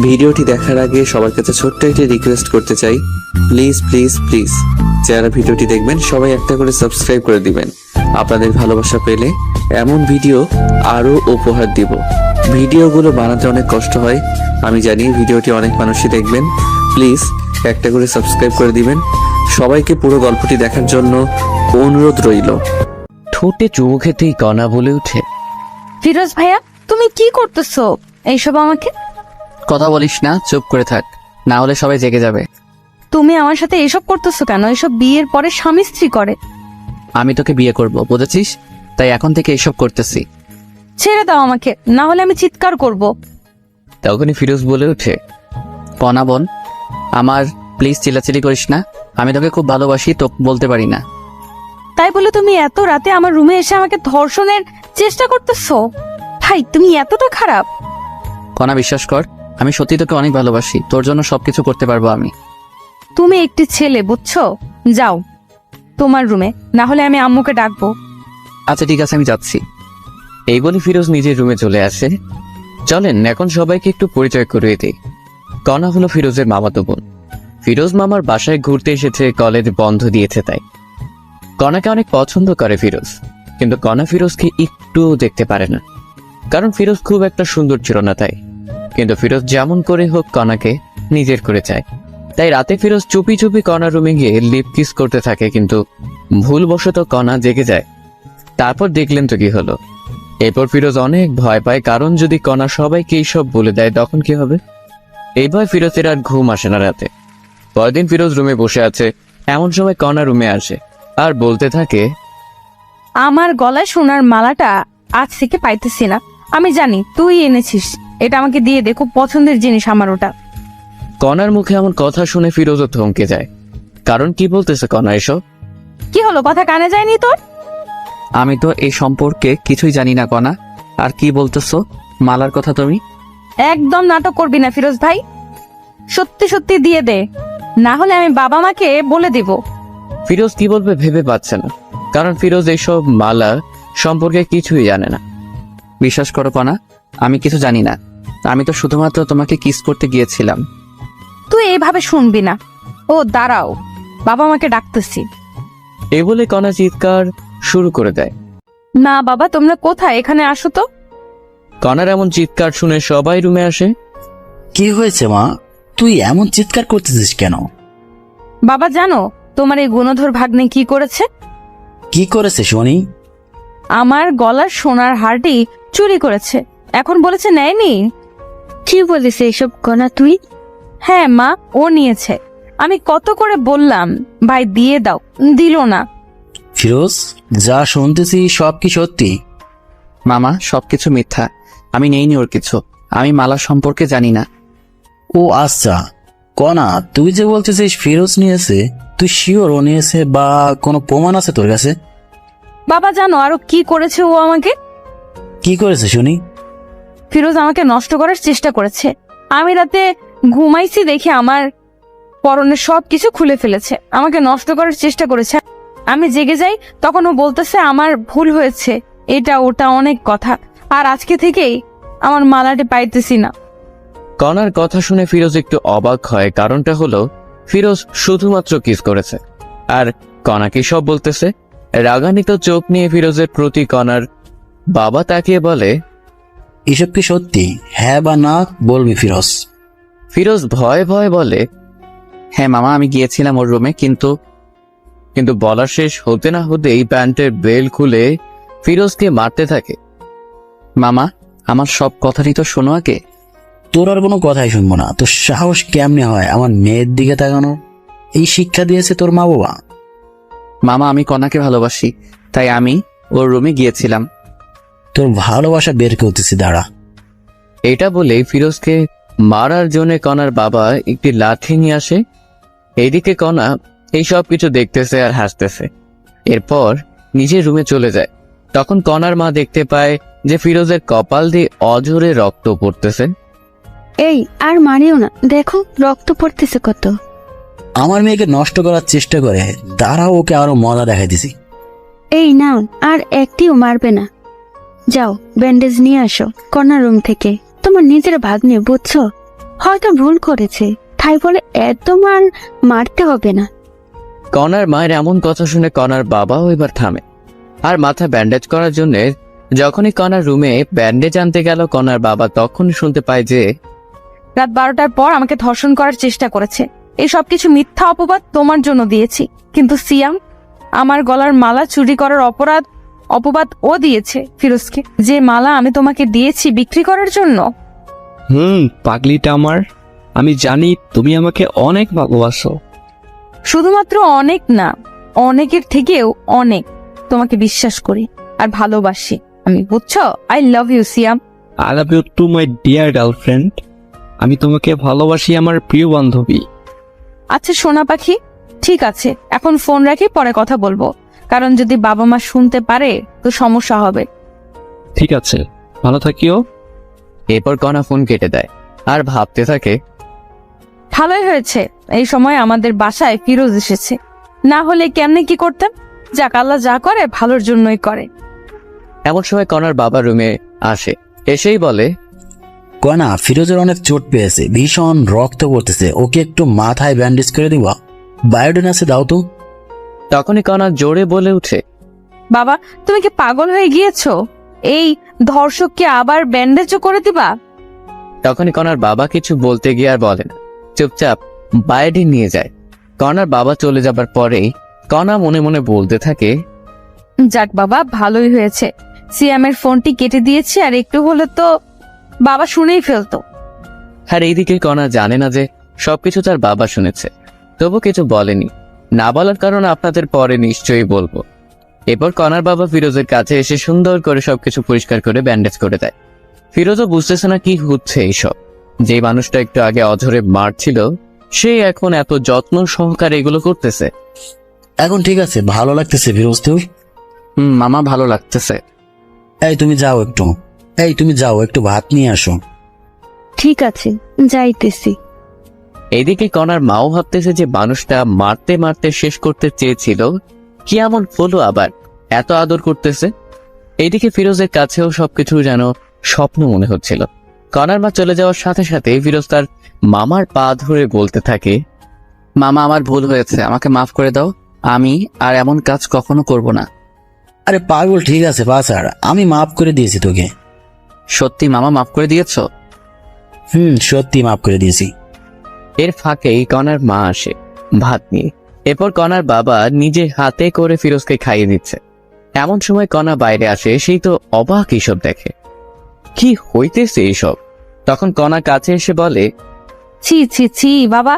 ভিডিওটি দেখার আগে সবার কাছে ছোট্ট একটি রিকোয়েস্ট করতে চাই, প্লিজ প্লিজ প্লিজ যারা ভিডিওটি দেখবেন সবাই একটা করে সাবস্ক্রাইব করে দিবেন। আপনাদের ভালোবাসা পেলে এমন ভিডিও আরও উপহার দিব। ভিডিওগুলো বানাতে অনেক কষ্ট হয়, আমি জানি। ভিডিওটি অনেক মানুষই দেখবেন, প্লিজ একটা করে সাবস্ক্রাইব করে দিবেন। সবাইকে পুরো গল্পটি দেখার জন্য অনুরোধ রইল। ঠোঁটে চুমু খেতেই কণা বলে ওঠে, ফিরোজ ভাইয়া তুমি কি করতেছো এইসব? আমাকে কথা বলিস না, চুপ করে থাক, না হলে সবাই জেগে যাবে। তুমি আমার সাথে এসব করতেছো কেন? এসব বিয়ের পরে স্বামী স্ত্রী করে। আমি তোকে বিয়ে করব, বুঝেছিস? তাই এখন থেকে এসব করতেছি। ছেড়ে দাও আমাকে, না হলে আমি চিৎকার করব। তখনই ফিরোজ বলে ওঠে, কণা বোন আমার, প্লিজ চিল্লাচিল্লি করিস না। আমি তোকে খুব ভালোবাসি, তো বলতে পারি না। তাই বলে তুমি এত রাতে আমার রুমে এসে আমাকে ধর্ষণের চেষ্টা করতেছো? ভাই তুমি এতটা খারাপ? কণা বিশ্বাস কর, আমি সত্যি তোকে অনেক ভালোবাসি, তোর জন্য সবকিছু করতে পারবো আমি। তুমি একটি ছেলে, বুঝছো? যাও তোমার রুমে, না হলে আমি আম্মুকে ডাকবো। আচ্ছা ঠিক আছে, আমি যাচ্ছি। এই বলে ফিরোজ নিজের রুমে চলে আসে। চলেন এখন সবাইকে একটু পরিচয় করিয়ে দিই। কণা হলো ফিরোজের মামাতো বোন। ফিরোজ মামার বাসায় ঘুরতে এসেছে, কলেজ বন্ধ দিয়েছে তাই। কণাকে অনেক পছন্দ করে ফিরোজ, কিন্তু কণা ফিরোজকে একটু দেখতে পারে না, কারণ ফিরোজ খুব একটা সুন্দর ছিল না তাই। কিন্তু ফিরোজ যেমন করে হোক কণাকে নিজের করে চায়। তাই রাতে ফিরোজ চুপি চুপি কণার রুমে গিয়ে লিপ কিস করতে থাকে, কিন্তু ভুলবশত কণা জেগে যায়। তারপর দেখলেন তো কি হলো। এরপর ফিরোজ অনেক ভয় পায়, কারণ যদি কণা সবাইকে এইসব বলে দেয় তখন কি হবে। এই ভয় ফিরোজের আর ঘুম আসে না রাতে। পরদিন ফিরোজ রুমে বসে আছে, এমন সময় কণা রুমে আসে আর বলতে থাকে, আমার গলায় সোনার মালাটা আজ থেকে পাইতেছি না। আমি জানি তুই এনেছিস, এটা আমাকে দিয়ে দে, খুব পছন্দের জিনিস আমার ওটা। কণার মুখে এমন কথা শুনে ফিরোজও থমকে যায়, কারণ কি বলতেছে কণা এসব? কি হলো, কথা কানে যায়নি তোর? আমি তো এই সম্পর্কে কিছুই জানি না কণা, আর কি বলতেছো মালার কথা তুমি? একদম নাটক করবি না ফিরোজ ভাই, সত্যি সত্যি দিয়ে দে, না হলে আমি বাবা মাকে বলে দিব। ফিরোজ কি বলবে ভেবে পাচ্ছে না, কারণ ফিরোজ এইসব মালা সম্পর্কে কিছুই জানে না। বিশ্বাস করো কণা, আমি কিছু জানি না। আমি তো শুধুমাত্র তোমাকে কিস করতে গিয়েছিলাম। তুই এইভাবে শুনবি না। ও দাঁড়াও, বাবা মাকে ডাকতেছি। এই বলে কণা চিৎকার শুরু করে দেয়। না বাবা, তোমরা কোথায়? এখানে আসো তো। কণার এমন চিৎকার শুনে সবাই রুমে আসে। কি হয়েছে মা, তুই এমন চিৎকার করতেছিস কেন? বাবা জানো তোমার এই গুণধর ভাগ্নে কি করেছে? কি করেছে শুনি? আমার গলার সোনার হারটি চুরি করেছে, এখন বলেছে নেয়নি। কি বলিস এইসব কণা তুই? হ্যাঁ মা, ও নিয়েছে। আমি কত করে বললাম ভাই দিয়ে দাও, দিল না। ফিরোজ, যা শুনতেছি সব কি সত্যি? মামা সবকিছু মিথ্যা, আমি নেইনি ওর কিছু, আমি মালা সম্পর্কে জানি না। ও আচ্ছা, কণা তুই যে বলতেছিস ফিরোজ নিয়েছে, তুই শিওর ও নিয়েছে বা কোনো প্রমাণ আছে তোর কাছে? বাবা জানো আরো কি করেছে ও আমাকে? কি করেছে শুনি? ফিরোজ আমাকে নষ্ট করার চেষ্টা করেছে। আমি রাতে ঘুমাইছি দেখে আমার পরনের সব কিছু খুলে ফেলেছে, আমাকে নষ্ট করার চেষ্টা করেছে। আমি জেগে যাই, তখন ও বলতেছে আমার ভুল হয়েছে, এটা ওটা অনেক কথা। আর আজকে থেকেই আমার মালাটি পাইতেছি না। কণার কথা শুনে ফিরোজ একটু অবাক হয়, কারণটা হলো ফিরোজ শুধুমাত্র কিস করেছে, আর কণা কি সব বলতেছে। রাগান্বিত চোখ নিয়ে ফিরোজের প্রতি কণার বাবা তাকিয়ে বলে, এসব কি সত্যি? হ্যাঁ বা না বলবি ফিরোজ। ফিরোজ ভয়ে ভয়ে বলে, হ্যাঁ মামা আমি গিয়েছিলাম ওর রুমে, কিন্তু বলা শেষ হতে না হতে এই প্যান্টের বেল খুলে ফিরোজকে মারতে থাকে। মামা আমার সব কথারই তো শোনো আগে। তোর আর কোনো কথাই শুনবো না। তোর সাহস কেমনে হয় আমার মেয়ের দিকে তাকানো? এই শিক্ষা দিয়েছে তোর মা বাবা? মামা আমি কণাকে ভালোবাসি, তাই আমি ওর রুমে গিয়েছিলাম। তোর ভালোবাসা বের করতেছি, দাঁড়া। এটা বলে ফিরোজকে মারার জন্য কণার বাবা একটি লাঠি নিয়ে আসে। এইদিকে কণা এই সব কিছু দেখতেছে আর হাসতেছে। এরপর নিজের রুমে চলে যায়। তখন কণার মা দেখতে পায় যে ফিরোজের কপাল দিয়ে অঝরে রক্ত পড়তেছে। এই আর মারিও না, দেখো রক্ত পড়তেছে কত। আমার মেয়েকে নষ্ট করার চেষ্টা করে, দাঁড়াও ওকে আরো মজা দেখাইতেছি। এই নাও, আর একটিও মারবে না। যাও ব্যান্ডেজ নিয়ে আসো কর্নার রুম থেকে, তোমার নিজের ভাগ্নে, বুঝছো? হয়তো ভুল করেছে, তাই বলে এত মারতে হবে না। কনার মায়ের এমন কথা শুনে কনার বাবাও এবার থামে আর মাথা ব্যান্ডেজ করার জন্য যখনই কনার রুমে ব্যান্ডেজ আনতে গেল, কনার বাবা তখনই শুনতে পায় যে রাত 12টার পর আমাকে ধর্ষণ করার চেষ্টা করেছে। এই সবকিছু মিথ্যা অপবাদ তোমার জন্য দিয়েছি, কিন্তু সিয়াম আমার গলার মালা চুরি করার অপবাদ ও দিয়েছে ফিরোজকে, যে মালা আমি তোমাকে দিয়েছি বিক্রি করার জন্য। পাগলিটা আমার, আমি জানি তুমি আমাকে অনেক ভালোবাসো। শুধুমাত্র অনেক না, অনেকের থেকেও অনেক তোমাকে বিশ্বাস করি আর ভালোবাসি আমি, বুঝছো? I love you Siam. I love you to my dear girlfriend. আমি তোমাকে ভালোবাসি আমার প্রিয় বান্ধবী। আচ্ছা সোনা পাখি, ঠিক আছে, এখন ফোন রাখি, পরে কথা বলবো, কারণ যদি বাবা মা শুনতে পারে তো সমস্যা হবে। ঠিক আছে, ভালো থাকিও। এরপর কনা ফোন কেটে দেয় আর ভাবতে থাকে, ভালোই হয়েছে এই সময় আমাদের বাসায় ফিরোজ এসেছে, না হলে কেমনে কি করতাম। যাক, আল্লাহ যা করে ভালোর জন্যই করে। এমন সময় কনার বাবা রুমে আসে, এসেই বলে, কনা, ফিরোজের অনেক চোট পেয়েছে, ভীষণ রক্ত পড়তেছে, ওকে একটু মাথায় ব্যান্ডেজ করে দিবা, বায়োডিন আছে দাও তো। তখনই কনা জোরে বলে উঠে, বাবা তুমি কি পাগল হয়ে গিয়েছো? এই ধর্ষককে আবার ব্যান্ডেজও করে দিবা? তখনই কনার বাবা কিছু বলতে গিয়ে আর বলে না, চুপচাপ বাইরে নিয়ে যায়। কনার বাবা চলে যাবার পরেই কনা মনে মনে বলতে থাকে, যাক বাবা, ভালোই হয়েছে সিয়ামের ফোনটি কেটে দিয়েছি, আর একটু হলে তো বাবা শুনেই ফেলতো। আর এইদিকে কনা জানে না যে সবকিছু তার বাবা শুনেছে, তবু কিছু বলেনি। না বলার কারণ আপনাদের পরে নিশ্চয়ই বলবো। এরপর কনার বাবা ফিরোজের কাছে এসে সুন্দর করে সবকিছু পরিষ্কার করে ব্যান্ডেজ করে দেয়। ফিরোজও বুঝতেছে না কি হচ্ছে এইসব। যে মানুষটা একটু আগে অঝরে মারছিল, সে এখন এত যত্ন সহকারে এগুলো করতেছে। এখন ঠিক আছে, ভালো লাগতেছে ফিরোজ তোর? মামা ভালো লাগতেছে। তুমি যাও একটু ভাত নিয়ে আসো। ঠিক আছে, যাইতেছি। এইদিকে কনার মাও ভাবতেছে যে মানুষটা মারতে মারতে শেষ করতে চেয়েছিল, কি এমন হলো আবার এত আদর করতেছে। এইদিকে ফিরোজের কাছেও সবকিছু যেন স্বপ্ন মনে হচ্ছিল। কনার মা চলে যাওয়ার সাথে সাথে ফিরোজ তার মামার পা ধরে বলতে থাকে, মামা আমার ভুল হয়েছে, আমাকে মাফ করে দাও, আমি আর এমন কাজ কখনো করব না। আরে পাগল, ঠিক আছে বাছাড়, আমি মাফ করে দিয়েছি তোকে। সত্যি মামা মাফ করে দিয়েছো? সত্যি মাফ করে দিয়েছি। এর ফাঁকেই কনার মা আসে ভাত নিয়ে। এরপর কনার বাবা নিজে হাতে করে ফিরোজকে খাইয়ে দিচ্ছে। এমন সময় কনা বাইরে আসে, সেই তো অবাক এইসব দেখে, কি হইতেছে এইসব। তখন কনা কাছে এসে বলে, ছি ছি ছি বাবা,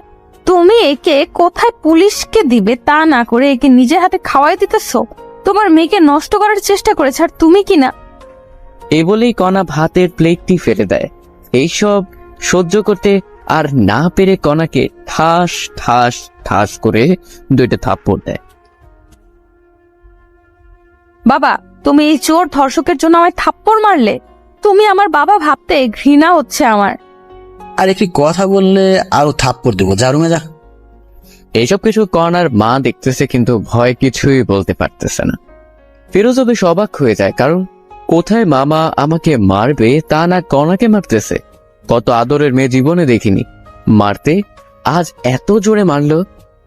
তুমি একে কোথায় পুলিশকে দিবে তা না করে একে নিজের হাতে খাওয়াই দিতেছো। তোমার মেয়েকে নষ্ট করার চেষ্টা করেছে, আর তুমি কি না। এই বলেই কনা ভাতের প্লেটটি ফেলে দেয়। এইসব সহ্য করতে আর না পেরে কনাকে ঠাস ঠাস ঠাস করে 2টা থাপ্পড় দেয়। বাবা তুমি এই চোর ধর্ষকের জন্য আমায় থাপ্পড় মারলে? তুমি আমার বাবা ভাবতে ঘৃণা হচ্ছে আমার। আর একটি কথা বললে আরো থাপ্পড় দেবো, যা রুমে যা। এইসব কিছু কনার মা দেখতেছে, কিন্তু ভয় কিছুই বলতে পারতেছে না। ফিরোজও বেশ অবাক হয়ে যায়, কারণ কোথায় মামা আমাকে মারবে তা না কনাকে মারতেছে। কত আদরের মেয়ে জীবনে দেখিনি, মারতে আজ এত জোরে মারলো।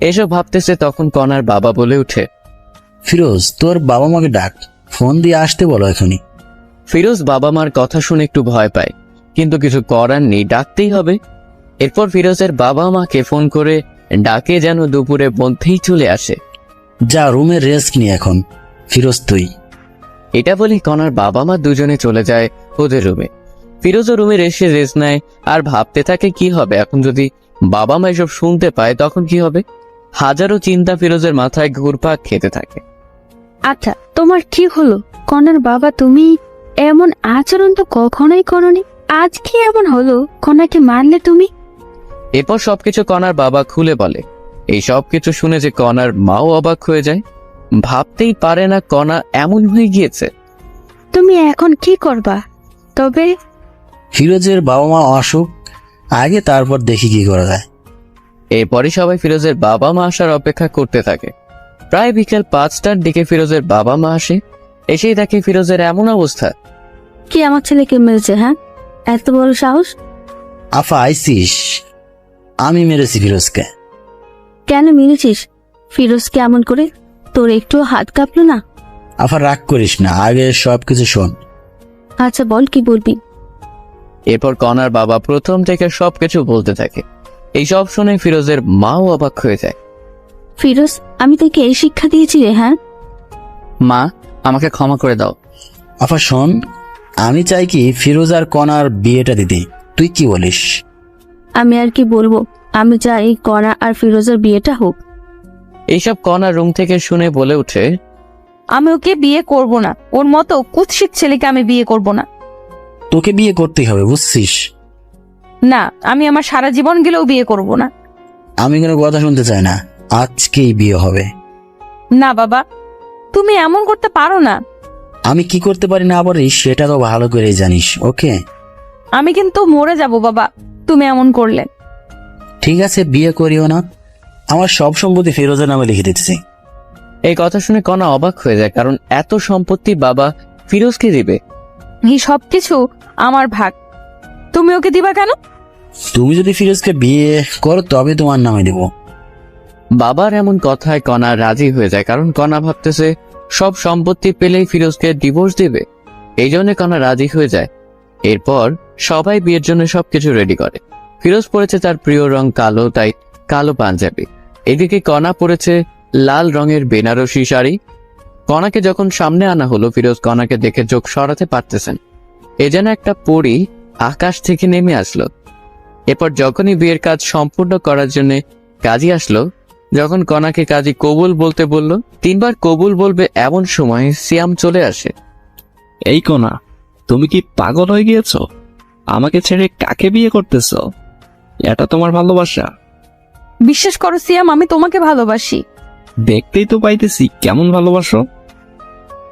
এসব ভাবতেছে, তখন কনার বাবা বলে উঠে, ফিরোজ, তোর বাবা মাকে ডাক, ফোন দিয়ে আসতে বলো এখনই। ফিরোজ বাবা মার কথা শুনে একটু ভয় পায়, কিন্তু কিছু করার নেই, ডাকতেই হবে। এরপর ফিরোজের বাবা মাকে ফোন করে ডাকে যেন দুপুরের মধ্যেই চলে আসে। যা রুমে রেস্ট নি এখন, ফিরোজ তুই। এটা বলি কনার বাবা মা দুজনে চলে যায় ওদের রুমে। ফিরোজও রুমে এসে রেস্ট নেয় আর ভাবতে থাকে কি হবে এখন যদি বাবা মা এসব শুনতে পায়, তখন কি হবে। হাজারো চিন্তা ফিরোজের মাথায় ঘুরপাক খেতে থাকে। আচ্ছা, তোমার কি হলো? কনার বাবা, তুমি এমন আচরণ তো কখনোই করনি, আজ কি এমন হলো? কনাকে মারলে তুমি? এরপর সবকিছু কনার বাবা খুলে বলে। এই সবকিছু শুনে যে কনার মাও অবাক হয়ে যায়, ভাবতেই পারে না কনা এমন হয়ে গিয়েছে। তুমি এখন কি করবা? তবে ফিরোজের বাবা মা আসুক আগে, তারপর দেখি কি করা যায়। এরপরই সবাই ফিরোজের বাবা মা আসার অপেক্ষা করতে থাকে। প্রায় বিকেল 5টার দিকে ফিরোজের বাবা মা আসে। এসেই দেখে ফিরোজের এমন অবস্থা। কি আমার ছেলেকে মেরেছে? হ্যাঁ, এত বড় সাহস? আফা আইসিস, আমি মেরেছি ফিরোজকে। কেন মেরেছিস ফিরোজকে এমন করে? তোর একটু হাত কাঁপলো না? আফা রাগ করিস না, আগে সবকিছু শোন। আচ্ছা বল, কি বলবি? এরপর কনার বাবা প্রথম থেকে সবকিছু বলতে থাকে। এই সব শুনে ফিরোজের মাও অবাক হয়ে যায়। ফিরোজ, আমি তোকে এই শিক্ষা দিয়েছি রে? হ্যাঁ, মা, আমাকে ক্ষমা করে দাও। আফা শোন, আমি চাই কি ফিরোজ আর কনার বিয়েটা দিতে, তুই কি বলিস? আমি আর কি বলবো, আমি চাই কণা আর ফিরোজের বিয়েটা হোক। এইসব কনা রুম থেকে শুনে বলে ওঠে, আমি ওকে বিয়ে করব না, ওর মতো কুৎসিত ছেলেকে আমি বিয়ে করব না। তোকে বিয়ে করতেই হবে, বুঝছিস? না, আমি আমার সারা জীবন গেলেও বিয়ে করব না। আমি কোনো কথা শুনতে চাই না, আজকেই বিয়ে হবে। না বাবা, তুমি এমন করতে পারো না। আমি কি করতে পারি না পারি সেটা তো ভালো করেই জানিস, ওকে? আমি কিন্তু মরে যাব বাবা তুমি এমন করলে। ঠিক আছে, বিয়ে করিও না, আমার সব সম্পত্তি ফিরোজের নামে লিখে দিতেছি। এই কথা শুনে কনা অবাক হয়ে যায়, কারণ এত সম্পত্তি বাবা ফিরোজকে দিবে। এই সবকিছু আমার ভাগ, তুমি ওকে দিবা কেন? তুমি যদি ফিরোজকে বিয়ে করো তবে তোমার নামে দেব। বাবার এমন কথায় কনা রাজি হয়ে যায়, কারণ কনা ভাবতেছে সব সম্পত্তি পেলেই ফিরোজকে ডিভোর্স দিবে। এই জন্য কনা রাজি হয়ে যায়। এরপর সবাই বিয়ের জন্য সবকিছু রেডি করে। ফিরোজ পরেছে তার প্রিয় রং কালো, তাই কালো পাঞ্জাবি। এদিকে কনা পরেছে লাল রঙের বেনারসি শাড়ি। কনাকে যখন সামনে আনা হলো, ফিরোজ কনাকে দেখে চোখ সরাতে পারতেছেন। এ যেন একটা পরী আকাশ থেকে নেমে আসলো। এরপর যখনই বিয়ের কাজ সম্পূর্ণ করার জন্য কাজী আসলো, যখন কনাকে কাজী কবুল বলতে বলল, 3 বার কবুল বলবে এমন সময় সিয়াম চলে আসে। এই কোনা, তুমি কি পাগল হয়ে গিয়েছো? আমাকে ছেড়ে কাকে বিয়ে করতেছো? এটা তোমার ভালোবাসা? বিশ্বাস করো সিয়াম, আমি তোমাকে ভালোবাসি। দেখতেই তো পাইতেছি কেমন ভালোবাসো।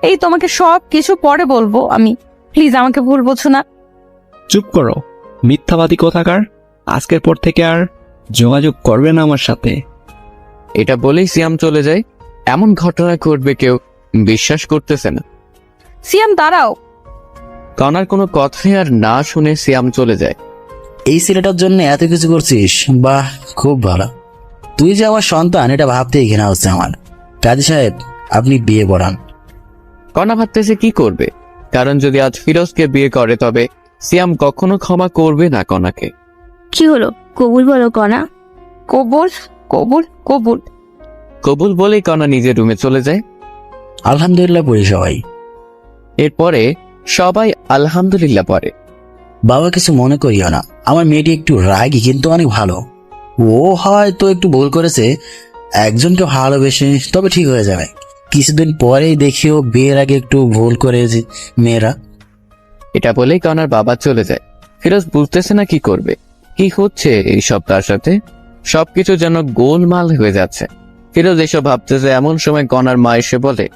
এই তোমাকে সব কিছু পরে বলবো আমি, প্লিজ আমাকে ভুল বোঝো না। চুপ করো, মিথ্যাবাদী কোথাকার। আজকের পর থেকে আর যোগাযোগ করবে না আমার সাথে। এটা বলেই সিয়াম চলে যায়। এমন ঘটনা ঘটবে কেউ বিশ্বাস করতেছে না। সিয়াম দাঁড়াও। কনার কোনো কথাই আর না শুনে সিয়াম চলে যায়। এই ছেলেটার জন্য এত কিছু করছিস, বাহ, খুব ভালো। তুই যে আমার সন্তান এটা ভাবতেই ঘৃণা হচ্ছে আমার। কাজী সাহেব, আপনি বিয়ে পড়ান। কনা ভাবতেছে কি করবে, কারণ যদি আজ ফিরোজকে বিয়ে করে তবে সিয়াম কখনো ক্ষমা করবে না কনাকে। কি হলো, কবুল বলো কণা। কবুল কবুল কবুল। কবুল বলেই কনা নিজের রুমে চলে যায়। আলহামদুলিল্লাহ পড়ি সবাই। এরপরে সবাই আলহামদুলিল্লাহ পড়ে। বাবা কিছু মনে করিও না, আমার মেয়েটি একটু রাগী কিন্তু অনেক ভালো। ও হয়তো একটু ভুল করেছে, একজনকে ভালোবেসে, তবে ঠিক হয়ে যাবে। কিছুদিন পরেই দেখিও বিয়ের আগে একটু ভুল করেছে মেয়েরা। এটা বলেই কনার বাবা চলে যায়। ফিরোজ বুঝতেছে না কি করবে, কি হচ্ছে এইসব তার সাথে। সবকিছু যেন গোলমাল হয়ে যাচ্ছে। ফিরোজ এসব ভাবতেছে, এমন সময় কনার মা এসে বলে,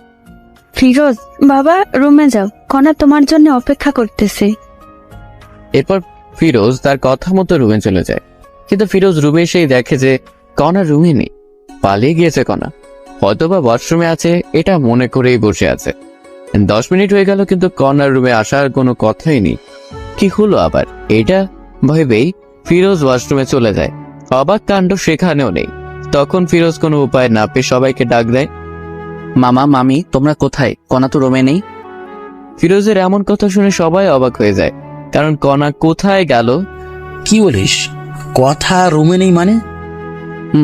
ফিরোজ বাবা, রুমে যাও, কণা তোমার জন্য অপেক্ষা করতেছে। এরপর ফিরোজ তার কথা মতো রুমে চলে যায়। কিন্তু ফিরোজ রুমে এসেই দেখে যে কনা রুমে নেই, পালিয়ে গিয়েছে কনা। হয়তোবা ওয়াশরুমে আছে এটা মনে করেই বসে আছে। 10 মিনিট হয়ে গেল কিন্তু কনার রুমে আসার কোনো কথাই নেই। কি হলো আবার এটা ভেবেই ফিরোজ ওয়াশরুমে চলে যায়। অবাক কাণ্ড সেখানেও নেই। তখন ফিরোজ কোনো উপায় না পেয়ে সবাইকে ডাক দেয়, মামা মামি তোমরা কোথায়? কনা তো রুমে নেই। ফিরোজের এমন কথা শুনে সবাই অবাক হয়ে যায়, কারণ কনা কোথায় গেল। কি বলিস, কথা রুমে নেই মানে?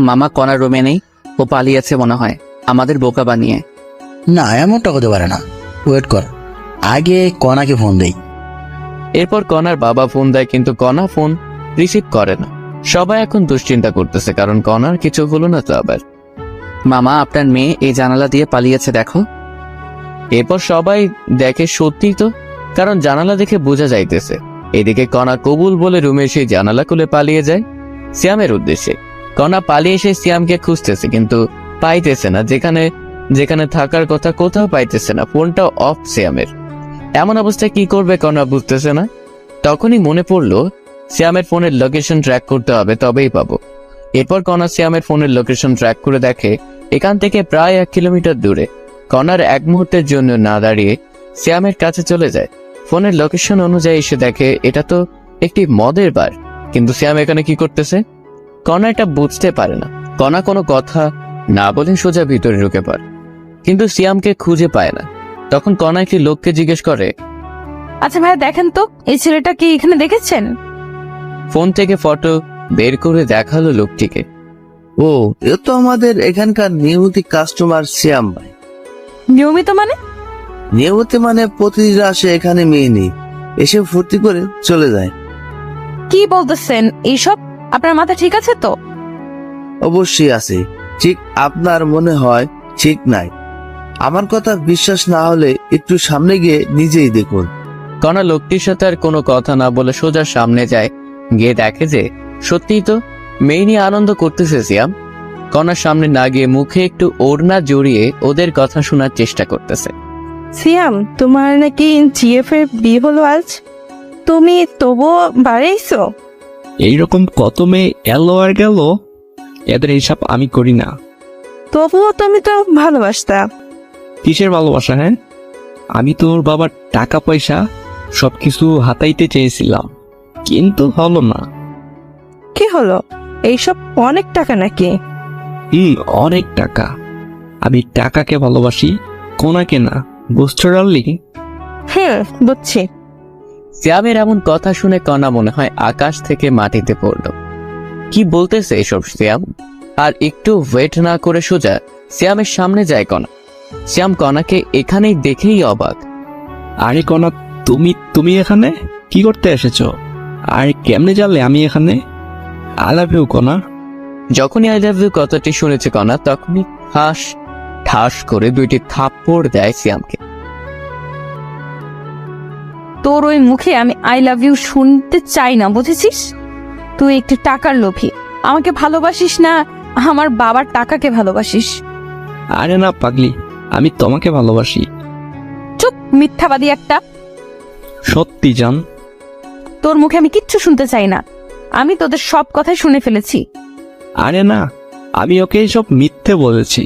মামা কনা রুমে নেই, ও পালিয়েছে মনে হয় আমাদের বোকা বানিয়ে। না, এমনটা হতে পারে না। ওয়েট কর, আগে কনাকে ফোন দেই। এরপর কনার বাবা ফোন দেয়, কিন্তু কনা ফোন রিসিভ করে না। সবাই এখন দুশ্চিন্তা করতেছে, কারণ কনার কিছু হলো না তো আবার। মামা আপনার মেয়ে এই জানালা দিয়ে পালিয়েছে দেখো। এরপর সবাই দেখে সত্যি তো, কারণ জানালা দেখে বোঝা যাইতেছে। এদিকে কনা কবুল বলে রুমে এসে জানালা খুলে পালিয়ে যায় সিয়ামের উদ্দেশ্যে। কনা পালিয়ে এসে সিয়ামকে খুঁজতেছে, কিন্তু পাইতেছে না। যেখানে যেখানে থাকার কথা কোথাও পাইতেছে না। ফোনটাও অফ সিয়ামের। এমন অবস্থায় কি করবে কনা বুঝতেছে না। তখনই মনে পড়লো সিয়ামের ফোনের লোকেশন ট্র্যাক করতে হবে, তবেই পাবো। এরপর কনা সিয়ামের ফোনের লোকেশন ট্র্যাক করে দেখে এখান থেকে প্রায় 1 কিলোমিটার দূরে। কনার এক মুহূর্তের জন্য না দাঁড়িয়ে সিয়ামের কাছে চলে যায়। ফোনের লোকেশন অনুযায়ী এসে দেখে এটা তো একটি মদের বার। কিন্তু সিয়াম এখানে কি করতেছে? কণা এটা বুঝতে পারে না। কণা কোনো কথা না বলে সোজা ভিতরে ঢুকে পড়ে, কিন্তু সিয়ামকে খুঁজে পায় না। তখন কণা একটি লোককে জিজ্ঞেস করে, আচ্ছা ভাইয়া দেখেন তো এই ছেলেটা কি এখানে দেখেছেন? ফোন থেকে ফটো বের করে দেখালো লোকটিকে। ও, এ তো আমাদের এখানকার নিয়মিত কাস্টমার শ্যাম ভাই। নিয়মিত মানে? নিয়মিত মানে প্রতিদিন আসে এখানে মেয়ে নেই, এসে ফুর্তি করে চলে যায়। কি বলতেছেন এইসব? আপনার মাথা ঠিক আছে তো? অবশ্যই আছে, ঠিক আপনার মনে হয় ঠিক নাই। আমার কথা বিশ্বাস না হলে একটু সামনে গিয়ে নিজেই দেখুন। কণা লোকটির সাথে আর কোনো কথা না বলে সোজা সামনে যায়। গিয়ে দেখে যে সত্যিই তো মেয়ে নিয়ে আনন্দ করতেছে সিয়াম। কণার সামনে না গিয়ে মুখে একটু ওড়না জড়িয়ে ওদের কথা শোনার চেষ্টা করতেছে। সিয়াম, তোমার নাকি জিএফ এর বিয়ে হলো আজ, তুমি তবুও বাড়াইছো? এইরকম কত মেয়ে এলো আর গেল, এদের এইসব আমি করি না। তবুও তুমি তো ভালোবাসতা। কিসের ভালোবাসা? হ্যাঁ, আমি তোর বাবার টাকা পয়সা সবকিছু হাতাইতে চেয়েছিলাম, কিন্তু হলো না। কি হলো? এইসব অনেক টাকা নাকি? অনেক টাকা। আমি টাকাকে ভালোবাসি, কোনাকে না। বুঝছো ডার্লিং? বুঝছি। সিয়ামের এমন কথা শুনে কণা মনে হয় আকাশ থেকে মাটিতে পড়ল। কি বলতেছে এসব সিয়াম? আর একটু ওয়েট না করে সোজা সিয়ামের সামনে যায় কণা। সিয়াম কণাকে এখানেই দেখেই অবাক। আরে কনা, তুমি এখানে কি করতে এসেছো? আর কেমনে জানলে আমি এখানে? আই লাভ ইউ কনা। যখনই আই লাভ ইউ কথাটি শুনেছে কণা, তখনই ঠাস করে দুইটি থাপ্পড় দেয় সিয়ামকে। তোর ওই মুখে আমি আই লাভ ইউ শুনতে চাই না, বুঝেছিস? তুই একটু টাকার লোভী। আমাকে ভালোবাসিস না, আমার বাবার টাকাকে ভালোবাসিস। আরে না পাগলি, আমি তোমাকে ভালোবাসি। চুপ, মিথ্যাবাদী একটা। সত্যি জান। তোর মুখে আমি কিচ্ছু শুনতে চাই না। আমি তোদের সব কথাই শুনে ফেলেছি। আরে না, আমি ওকে সব মিথ্যে বলেছি।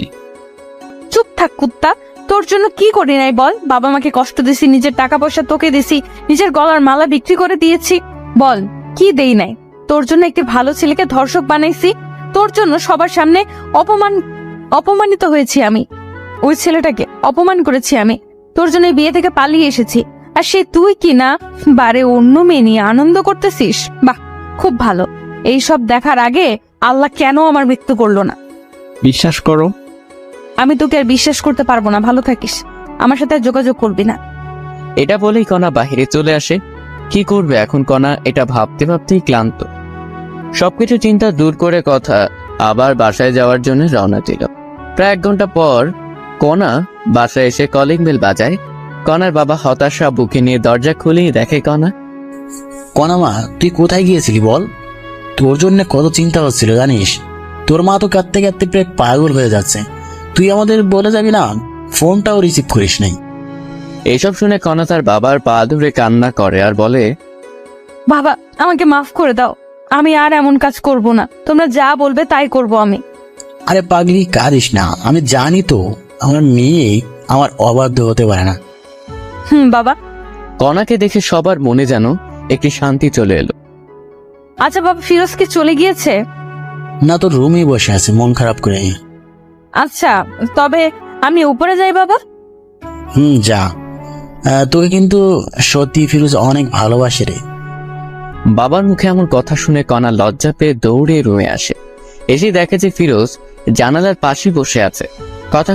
চুপ থাক কুত্তা। তোর জন্য কি করি নাই বল? বাবা মাকে কষ্ট দিছি, নিজের টাকা পয়সা তোকে দিছি, নিজের গলার মালা বিক্রি করে দিয়েছি। বল কি দেই নাই? তোর জন্য একটি ভালো ছেলেকে ধর্ষক বানাইছি। তোর জন্য সবার সামনে অপমানিত হয়েছি আমি। ওই ছেলেটাকে অপমান করেছি আমি। তোর জন্য এই বিয়ে থেকে পালিয়ে এসেছি। আর সে তুই কি না বারে অন্য মেয়ে নিয়ে আনন্দ করতেছিস? বাহ, খুব ভালো। এই সব দেখার আগে আল্লাহ কেন আমার মৃত্যু করলো না? বিশ্বাস করো, আমি তোকে আর বিশ্বাস করতে পারবো না। ভালো থাকিস, আমার সাথে আর যোগাযোগ করবি না। এটা বলেই কণা বাহিরে চলে আসে। কি করবে এখন কণা? এটা ভাবতে ভাবতেই ক্লান্ত। সবকিছু চিন্তা দূর করে কথা আবার বাসায় যাওয়ার জন্য রওনা দিল। প্রায় 1 ঘন্টা পর কণা বাসায় এসে কলিং বেল বাজায়। কণার বাবা হতাশা বুকে নিয়ে দরজা খুলেই দেখে কণা। কনামা, তুই কোথায় গিয়েছিলি বল? তোর জন্য কত চিন্তা হচ্ছিল জানিস? তোর মা তো কাঁদতে কাঁদতে প্রায় পাগল হয়ে যাচ্ছে। তুই আমাদের বলে যাবি না, ফোনটাও রিসিভ করিস নাই। এসব শুনে কণা তার বাবার পা ধরে কান্না করে আর বলে, বাবা আমাকে মাফ করে দাও। আমি আর এমন কাজ করব না। তোমরা যা বলবে তাই করব আমি। আরে পাগলি, কাঁদিস না। আমি জানি তো আমার মেয়ে আমার অবাধ্য হতে পারে না। বাবা। কণাকে দেখে সবার মনে যেন একটি শান্তি চলে এলো। আচ্ছা বাবা, ফিরোজ কি চলে গিয়েছে? না, তোর রুমেই বসে আছে মন খারাপ করে। আচ্ছা, তবে আমি উপরে যাই বাবা। যা। তোকে কিন্তু সত্যি ফিরোজ অনেক ভালোবাসে রে। বাবার মুখে এমন কথা শুনে কণা লজ্জা পেয়ে দৌড়ে রুমে আসে। এসে দেখে যে ফিরোজ জানালার পাশে বসে আছে।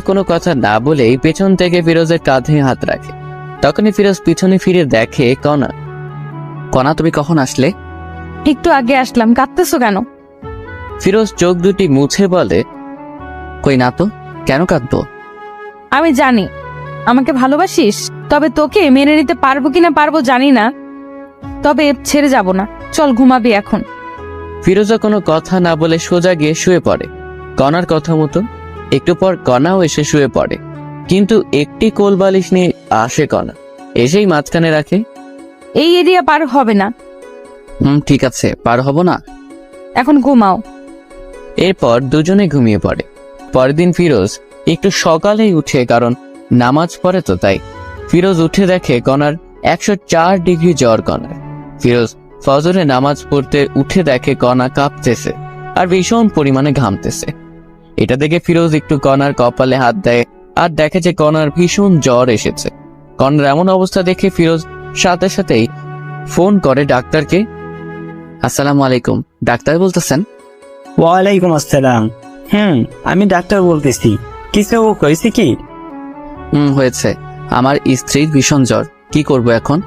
কোনো কথা না বলেই পেছন থেকে ফিরোজের কাঁধে হাত রাখে। তখনই ফিরোজ পিছনে ফিরে দেখে কণা। কণা, তুমি কখন আসলে? একটু আগে আসলাম। কাঁদতেছো কেন? ফিরোজ চোখ দুটি মুছে বলে, কই না তো, কেন কাঁদবো? আমি জানি আমাকে ভালোবাসিস, তবে তোকে মেনে নিতে পারবো কিনা পারবো জানি না, তবে ছেড়ে যাব না। চল ঘুমাবি এখন। ফিরোজা কোনো কথা না বলে সোজা গিয়ে শুয়ে পড়ে কণার কথা মতো। একটু পর কণাও এসে শুয়ে পড়ে, কিন্তু একটি কোল বালিশ নিয়ে আসে কণা, এসেই মাঝখানে রাখে। এই এরিয়া পার হবে না। ঠিক আছে, পার হব না। এখন ঘুমাও। এরপর দুজনে ঘুমিয়ে পড়ে। পরের দিন ফিরোজ একটু সকালেই উঠে, কারণ নামাজ পড়ে তো তাই। ফিরোজ উঠে দেখে কণার 104 ডিগ্রি জ্বর। কণার ফিরোজ ফজরে নামাজ পড়তে উঠে দেখে কণা কাঁপতেছে আর ভীষণ পরিমাণে ঘামতেছে। এটা দেখে ফিরোজ একটু কণার কপালে হাত দেয় আর দেখে যে কণার ভীষণ জ্বর এসেছে। কণার এমন অবস্থা দেখে ফিরোজ সাথে সাথেই ফোন করে ডাক্তারকে। আসসালামু আলাইকুম, ডাক্তার বলতেছেন? ওয়ালাইকুম আসসালাম। আমি ডাক্তার বলতেছি, কিছু কইছি কি? হয়েছে। আমার স্ত্রীর ভীষণ জ্বর, কি করব এখন?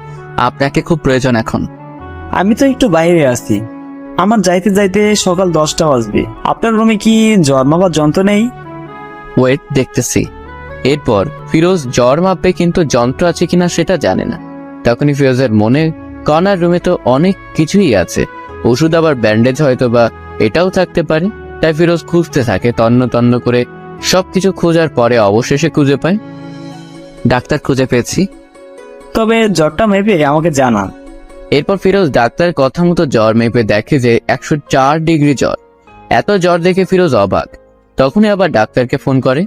আপনাকে খুব প্রয়োজন এখন। আমি তো একটু বাইরে আছি, আমার যাইতে যাইতে সকাল 10টা বাজবে। আপনার রুমে কি জ্বর মাপার যন্ত্র নেই? ওয়েট, দেখতেছি। এরপর ফিরোজ জ্বর মাপবে কিন্তু যন্ত্র আছে কিনা সেটা জানে না। তখনই ফিরোজের মনে, কণার রুমে তো অনেক কিছুই আছে, ওষুধ আবার ব্যান্ডেজ হয়তো বা এটাও থাকতে পারে। তাই ফিরোজ খুঁজতে থাকে, তন্ন তন্ন করে সবকিছু খোঁজার পরে অবশেষে খুঁজে পায়। ডাক্তার, খুঁজে পেয়েছি। তবে জ্বরটা মেপে আমাকে জানান। এরপর ফিরোজ ডাক্তারের কথা মতো জ্বর মেপে দেখে যে 104 ডিগ্রি জ্বর। এত জ্বর দেখে ফিরোজ অবাক। তখনই আবার ডাক্তারকে ফোন করে।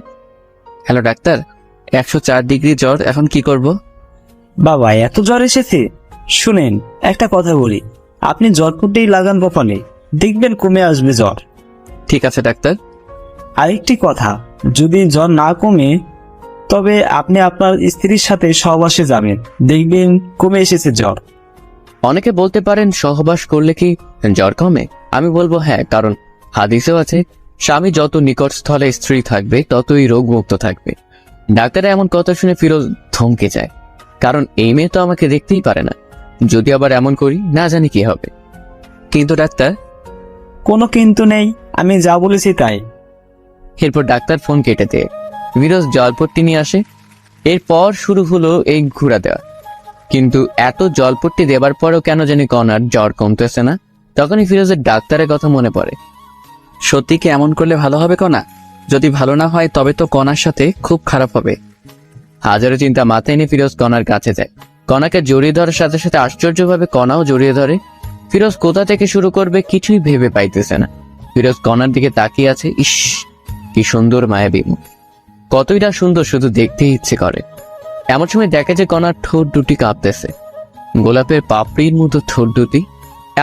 হ্যালো ডাক্তার, 104 ডিগ্রি জ্বর, এখন কি করব? বাবা, এত জ্বর এসেছে? শুনেন, একটা কথা বলি, আপনি জ্বরপুরটাই লাগান কপালে, দেখবেন কমে আসবে জ্বর। ঠিক আছে ডাক্তার। আরেকটি কথা, যদি জ্বর না কমে তবে আপনি আপনার স্ত্রীর সাথে সহবাসে যাবেন, দেখবেন কমে এসেছে জ্বর। অনেকে বলতে পারেন সহবাস করলে কি জ্বর কমে? আমি বলবো হ্যাঁ, কারণ হাদিসেও আছে স্বামী যত নিকট স্থলে স্ত্রী থাকবে ততই রোগমুক্ত থাকবে। ডাক্তারের এমন কথা শুনে ফিরোজ থমকে যায়, কারণ এই মেয়ে তো আমাকে দেখতেই পারে না। যদি আবার এমন করি, না জানি কি হবে। কিন্তু ডাক্তার? কোনো কিন্তু নেই, আমি যা বলেছি তাই। এরপর ডাক্তার ফোন কেটে দেয়। ফিরোজ জলপট্টি নিয়ে আসে। এরপর শুরু হলো এই ঘুরা দেওয়া। কিন্তু এত জলপট্টি দেবার পরেও কেন জানি কণার জ্বর কমতেছে না। তখনই ফিরোজের ডাক্তারের কথা মনে পড়ে। সত্যি কি এমন করলে ভালো হবে কণা? যদি ভালো না হয় তবে তো কণার সাথে খুব খারাপ হবে। হাজারো চিন্তা মাথায় নিয়ে ফিরোজ কণার কাছে যায়। কণাকে জড়িয়ে ধরার সাথে সাথে আশ্চর্যভাবে কণাও জড়িয়ে ধরে। ফিরোজ কোথা থেকে শুরু করবে কিছুই ভেবে পাইতেছে না। ফিরোজ কণার দিকে তাকিয়ে আছে। ইস, কি সুন্দর মায়াবী মুখ, কতই না সুন্দর, শুধু দেখতেই ইচ্ছে করে। এমন সময় দেখে যে কণার ঠোঁট দুটি কাঁপতেছে, গোলাপের পাপড়ির মতো ঠোঁট দুটি।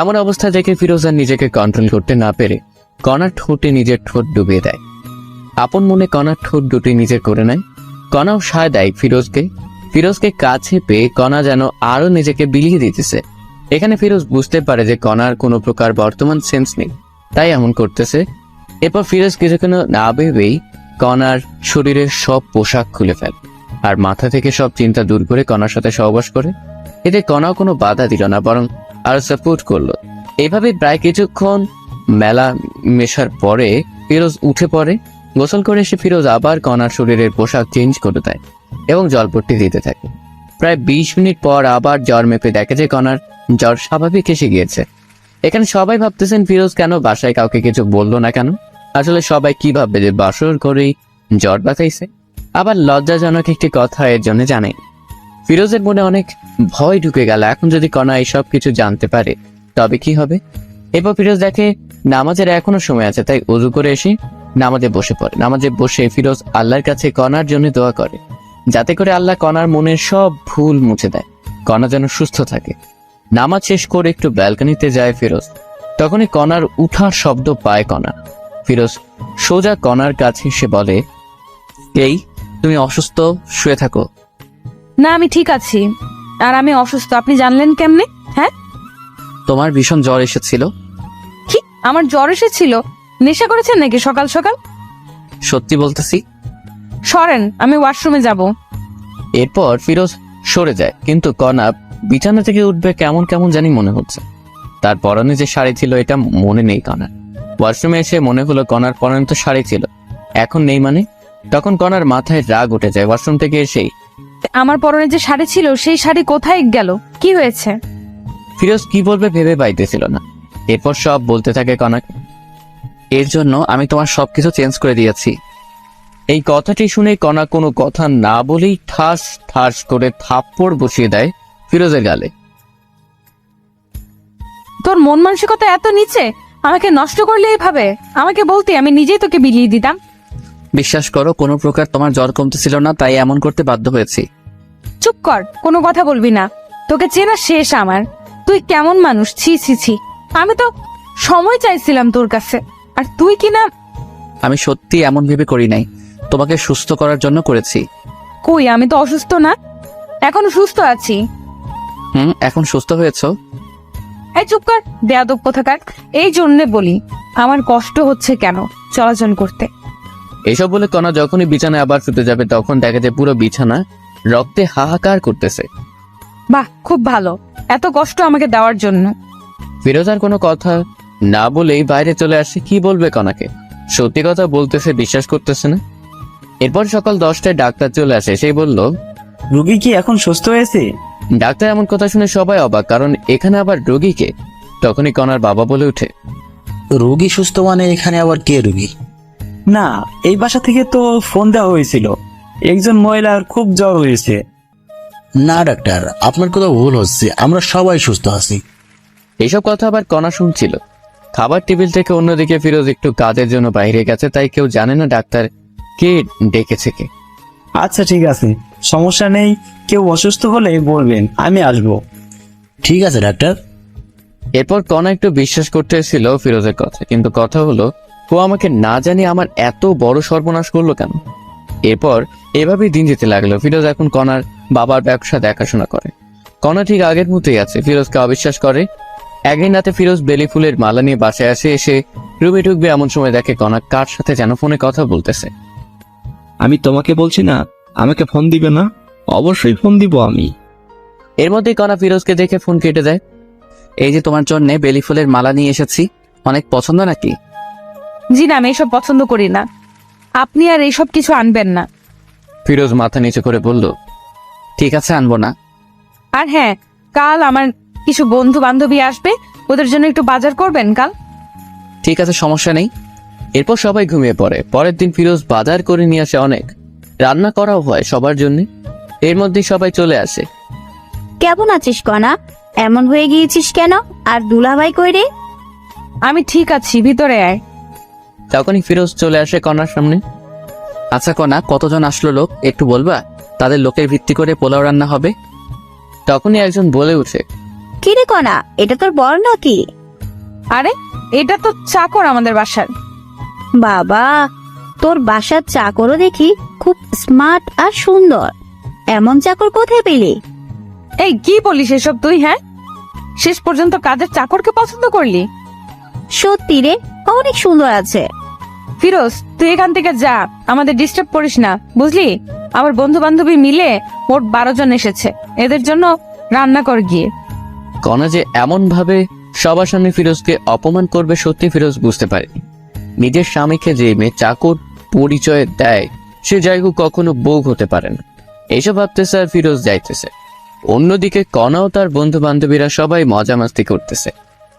এমন অবস্থা দেখে ফিরোজ আর নিজেকে কন্ট্রোল করতে না পেরে কণার ঠোঁটে নিজের ঠোঁট ডুবিয়ে দেয়। আপন মনে কণার ঠোঁট দুটি নিজের করে নেয়। কণাও সায় দেয় ফিরোজকে। ফিরোজকে কাছে পেয়ে কণা যেন আরো নিজেকে বিলিয়ে দিতেছে। এখানে ফিরোজ বুঝতে পারে যে কণার কোনো প্রকার বর্তমান সেন্স নেই, তাই এমন করতেছে। এরপর ফিরোজ কিছুক্ষণ না ভেবেই কণার শরীরের সব পোশাক খুলে ফেলে আর মাথা থেকে সব চিন্তা দূর করে কণার সাথে সহবাস করে। এতে কণাও কোনো বাধা দিল না, বরং আরো সাপোর্ট করলো। এভাবে প্রায় কিছুক্ষণ মেলা মেশার পরে ফিরোজ উঠে পড়ে। গোসল করে এসে ফিরোজ আবার কণার শরীরের পোশাক চেঞ্জ করে দেয় এবং জলপট্টি দিতে থাকে। প্রায় 20 মিনিট পর আবার জ্বর মেপে দেখে যে কণার জ্বর স্বাভাবিক এসে গিয়েছে। এখানে সবাই ভাবতেছেন ফিরোজ কেন বাসায় কাউকে কিছু বললো না কেন। আসলে সবাই কি ভাববে যে বাসর করেই জ্বর বাঁচাইছে। আবার লজ্জাজনক একটি কথা এর জন্য জানে। ফিরোজের মনে অনেক ভয় ঢুকে গেল, এখন যদি কণা এইসব কিছু জানতে পারে তবে কি হবে। এরপর ফিরোজ দেখে নামাজের এখনো সময় আছে, তাই ওযু করে এসে নামাজে বসে পড়ে। নামাজে বসে ফিরোজ আল্লাহর কাছে কণার জন্য দোয়া করে, যাতে করে আল্লাহ কণার মনের সব ভুল মুছে দেয়, কণা যেন সুস্থ থাকে। নামাজ শেষ করে একটু ব্যালকনিতে যায় ফিরোজ। তখনই কণার উঠার শব্দ পায় কণা। ফিরোজ সোজা কণার কাছে এসে বলে, এই তুমি অসুস্থ, শুয়ে থাকো। না, আমি ঠিক আছি। আর আমি অসুস্থ আপনি জানলেন কেমনে? হ্যাঁ, তোমার ভীষণ জ্বর এসেছিল। কি আমার জ্বর এসেছিল? নেশা করেছেন নাকি সকাল সকাল? সত্যি বলতেছি। সরেন, আমি ওয়াশরুমে যাব। এরপর ফিরোজ সরে যায়, কিন্তু কণা বিছানা থেকে উঠবে কেমন কেমন জানি মনে হচ্ছে। তার পরনে যে শাড়ি ছিল এটা মনে নেই কণার। ওয়াশরুমে এসে মনে হলো কণার পরনে তো শাড়ি ছিল, এখন নেই মানে। তখন কণার মাথায় রাগ উঠে যায়। ওয়াশরুম থেকে এসেই আমার পরনে যে শাড়ি ছিল সেই শাড়ি কোথায় গেল? কি হয়েছে? ফিরোজ কি বলবে ভেবে পাইতেছিল না। এরপর সব বলতে থাকে কণাকে, এর জন্য আমি তোমার সবকিছু চেঞ্জ করে দিয়েছি। এই কথাটি শুনে কণা কোনো কথা না বলেই ঠাস ঠাস করে থাপ্পড় বসিয়ে দেয় ফিরোজের গালে। তোর মন মানসিকতা এত নিচে, আমাকে নষ্ট করলে এইভাবে? আমাকে বলতে আমি নিজেই তোকে বিলিয়ে দিতাম। বিশ্বাস করো, কোনো প্রকার তোমার জ্বর কমতেছিল না, তাই এমন করতে বাধ্য হয়েছি। চুপ কর, কোনো কথা বলবি না। তোকে চেনা শেষ আমার। তুই কেমন মানুষ, ছি ছি ছি। আমি তো সময় চাইছিলাম তোর কাছে, আর তুই কি না। আমি সত্যি এমন ভেবে করি নাই, তোমাকে সুস্থ করার জন্য করেছি। কই, আমি তো অসুস্থ না, এখনো সুস্থ আছি। এখন সুস্থ হয়েছো? এই চুপ কর, বেয়াদব কোথাকার। এই জন্যে বলি আমার কষ্ট হচ্ছে কেন চলাচল করতে। এইসব বলে কণা যখনই বিছানায় আবার শুতে যাবে তখন দেখা যায় পুরো বিছানা রক্তে হাহাকার করতেছে। বাহ, খুব ভালো, এত কষ্ট আমাকে দেওয়ার জন্য। ফিরোজ আর কোনো কথা না বলেই বাইরে চলে আসে। কি বলবে কণাকে? সত্যি কথা বলতেছে, বিশ্বাস করতেছে না। এরপর সকাল 10টায় ডাক্তার চলে আসে। সেই বলল, রোগী কি এখন সুস্থ হয়েছে? ডাক্তার এমন কথা শুনে সবাই অবাক, কারণ এখানে আবার রোগীকে। তখনই কণার বাবা বলে ওঠে, রোগী সুস্থ মানে এখানে আবার কে রোগী? না, এই বাসা থেকে তো ফোন দেওয়া হয়েছিল, একজন মহিলার খুব জ্বর হয়েছে। না ডাক্তার, আপনার কোথাও ভুল হচ্ছে, আমরা সবাই সুস্থ আছি। এইসব কথা আবার কণা শুনছিল। খাবার টেবিল থেকে অন্যদিকে ফিরোজ একটু কাজের জন্য বাইরে গেছে, তাই কেউ জানে না ডাক্তার কে ডেকেছে কে। আচ্ছা ঠিক আছে, সমস্যা নেই, কেউ অসুস্থ হলে বলবেন, আমি আসবো। ঠিক আছে ডাক্তার। এরপর কণা একটু বিশ্বাস করতে এসেছিল ফিরোজের কথা, কিন্তু কথা হলো ও আমাকে না জানি আমার এত বড় সর্বনাশ করলো কেন। এরপর এভাবেই দিন যেতে লাগলো। ফিরোজ এখন কণার বাবার ব্যবসা দেখাশোনা করে। কণা ঠিক আগের মতোই আছে, ফিরোজকে অবিশ্বাস করে। একদিন রাতে ফিরোজ বেলি ফুলের মালা নিয়ে বাসায় আসে। এসে রুমে ঢুকবে এমন সময় দেখে কণা কার সাথে যেন ফোনে কথা বলতেছে। আমি তোমাকে বলছি না আমাকে ফোন দিবে না? অবশ্যই ফোন দিব আমি। এর মধ্যেই কণা ফিরোজকে দেখে ফোন কেটে দেয়। এই যে তোমার জন্য বেলি ফুলের মালা নিয়ে এসেছি, অনেক পছন্দ নাকি? জি না, আমি এইসব পছন্দ করি না, আপনি আর এইসব কিছু আনবেন না। ফিরোজ মাথা নিচু করে বলল, ঠিক আছে, আনবো না। আর হ্যাঁ, কাল আমার কিছু বন্ধু বান্ধবী আসবে, ওদের জন্য একটু বাজার করবেন কাল। ঠিক আছে, সমস্যা নেই। এরপর সবাই ঘুমিয়ে পড়ে। পরের দিন ফিরোজ বাজার করে নিয়ে আসে অনেক, রান্না করাও হয় সবার জন্য। এর মধ্যেই সবাই চলে আসে। কেমন আছিস কণা? এমন হয়ে গিয়েছিস কেন? আর দুলাভাই কই রে? আমি ঠিক আছি, ভিতরে আয়। তখনই ফিরোজ চলে আসে কণার সামনে। আচ্ছা কণা, কতজন আসলো লোক একটু বলবা? তাদের লোকের ভিত্তি করে পোলাও রান্না হবে। তখনই একজন বলে উঠে, কি রে কণা, এটা তোর বর নাকি? আরে, এটা তো চাকর আমাদের বাসার। বাবা, তোর বাসার চাকরও দেখি খুব স্মার্ট আর সুন্দর। এমন চাকর কোথায় পেলি? এই কি বলিস এসব তুই? হ্যাঁ, শেষ পর্যন্ত কাজের চাকরকে পছন্দ করলি? সত্যি রে, অনেক সুন্দর আছে। ফিরোজ, তুই এখান থেকে যা, আমাদের ডিস্টার্ব করিস না, বুঝলি? আমার বন্ধু বান্ধবী মিলে মোট 12 জন এসেছে, এদের জন্য রান্না কর গিয়ে। কণা যে এমন ভাবে সবার সামনে ফিরোজকে অপমান করবে সত্যি ফিরোজ বুঝতে পারেনি। নিজের স্বামীকে যে মেয়ে চাকর পরিচয় দেয় সে যাই হোক কখনো বউ হতে পারে না। এইসব ভাবতেছে আর ফিরোজ যাইতেছে। অন্যদিকে কণাও তার বন্ধু বান্ধবীরা সবাই মজা মাস্তি করতেছে,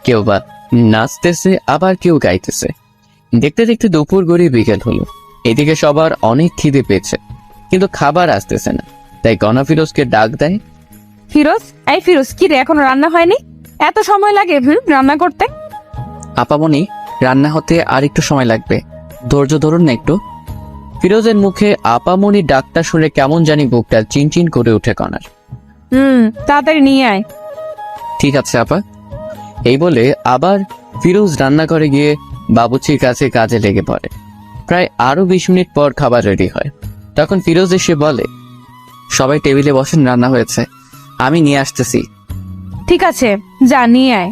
কেউ বা নাচতেছে, আবার কেউ গাইতেছে। দেখতে দেখতে দুপুর গড়িয়ে বিকেল হলো। এদিকে সবার অনেক খিদে পেয়েছে, কিন্তু খাবার আসতেছে না। তাই কণা ফিরোজকে ডাক দেয়। ফিরোজ, এই ফিরোজ, কি রে, এখনো রান্না হয়নি? এত সময় লাগে রান্না করতে? আপামনি, রান্না হতে আর একটু সময় লাগবে, ধৈর্য ধরুন না একটু। ফিরোজের মুখে আপামনি ডাকটা শুনে কেমন জানি বুকটা চিনচিন করে উঠে কণার। তাড়াতাড়ি নিয়ে আয়। ঠিক আছে আপা। এই বলে আবার ফিরোজ রান্নাঘরে গিয়ে বাবুচির কাছে কাজে লেগে পড়ে। প্রায় আরো 20 মিনিট পর খাবার রেডি হয়। তখন ফিরোজ এসে বলে, সবাই টেবিলে বসেন, রান্না হয়েছে, আমি নিয়ে আসতেছি। ঠিক আছে, যা নিয়ে আয়।